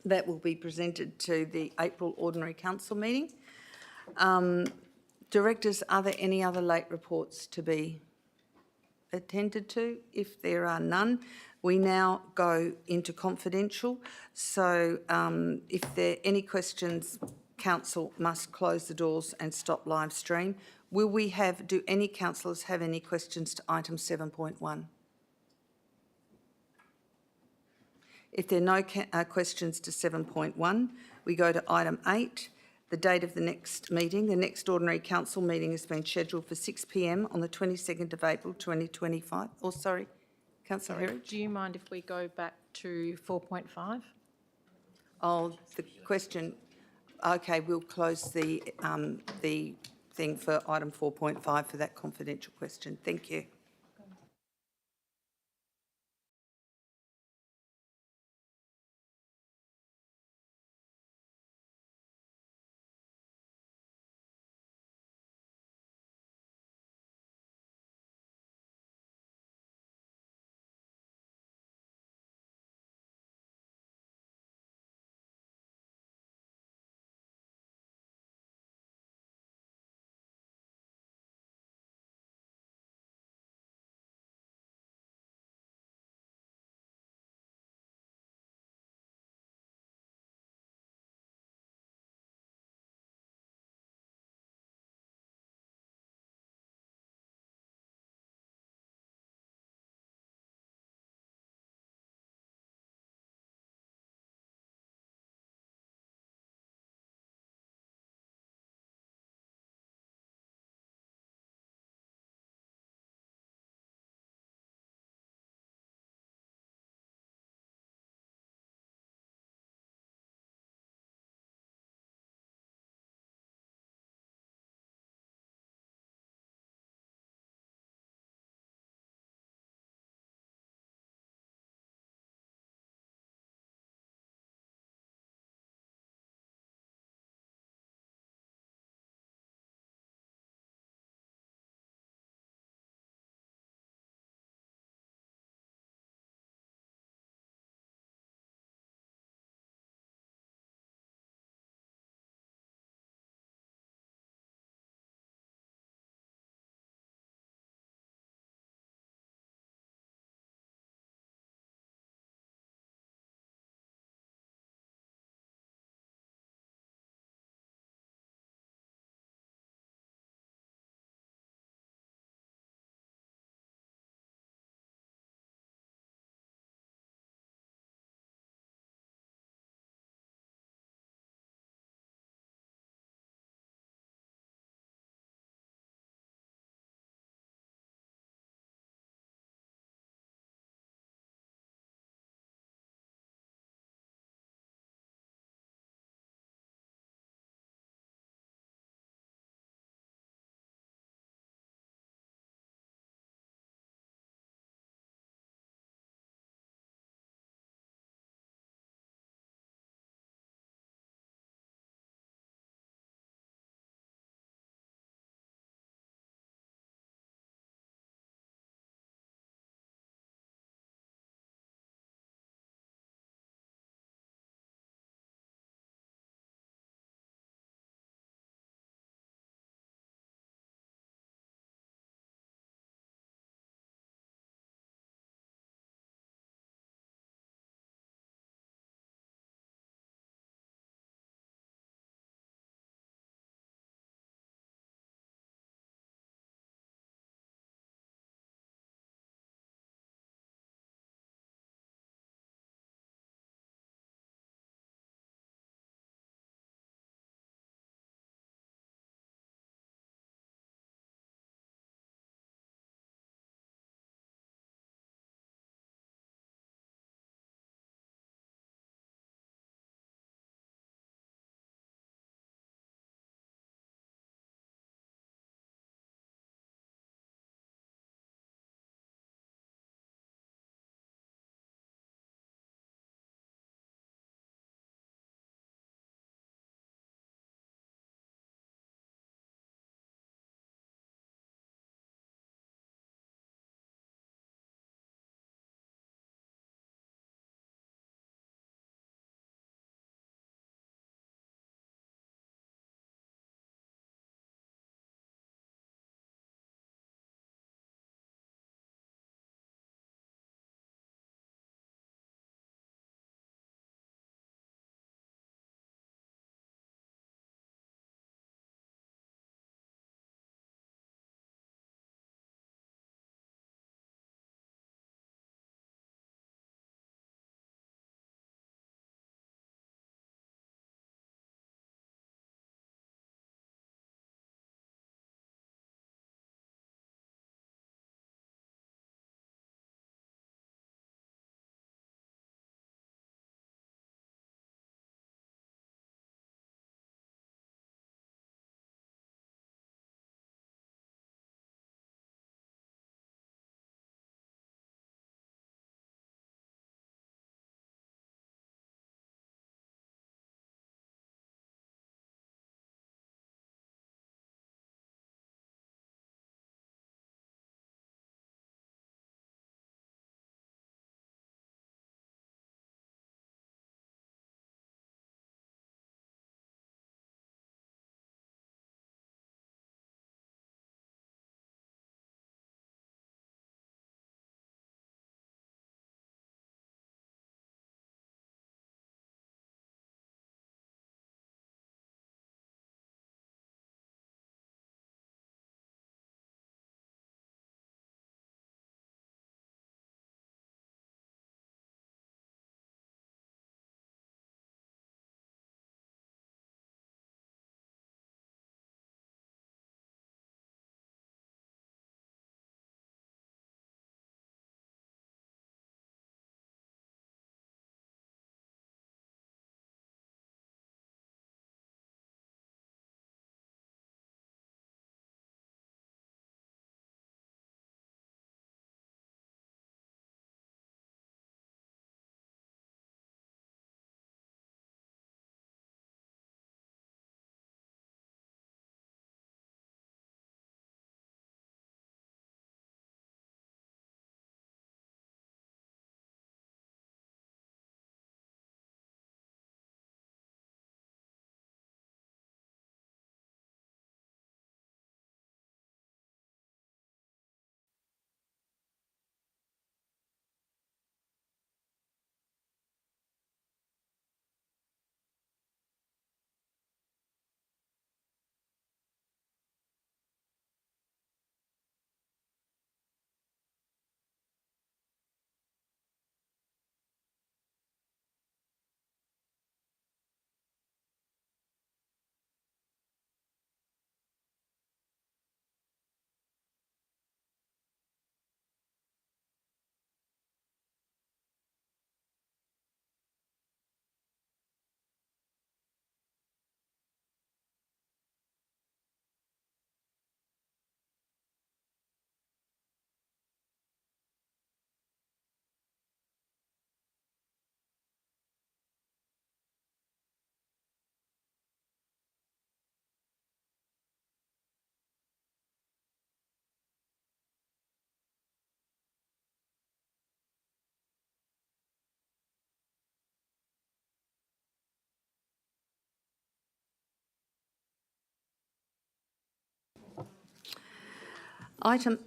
That will be presented to the April Ordinary Council meeting. Directors, are there any other late reports to be attended to? If there are none, we now go into confidential. So if there are any questions, council must close the doors and stop live stream. Do any councillors have any questions to item 7.1? If there are no questions to 7.1, we go to item 8, the date of the next meeting. The next ordinary council meeting has been scheduled for 6 p.m. on the 22nd of April 2025. Oh, sorry, Councillor Herridge. Do you mind if we go back to 4.5? Oh, the question. Okay, we'll close the thing for item 4.5 for that confidential question. Thank you.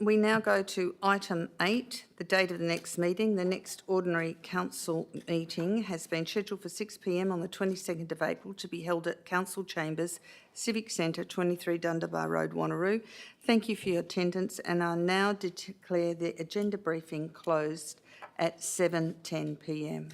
We now go to item 8, the date of the next meeting. The next ordinary council meeting has been scheduled for 6 p.m. on the 22nd of April to be held at Council Chambers, Civic Centre, 23 Dundebar Road, Wanneroo. Thank you for your attendance, and I now declare the agenda briefing closed at 7:10 p.m.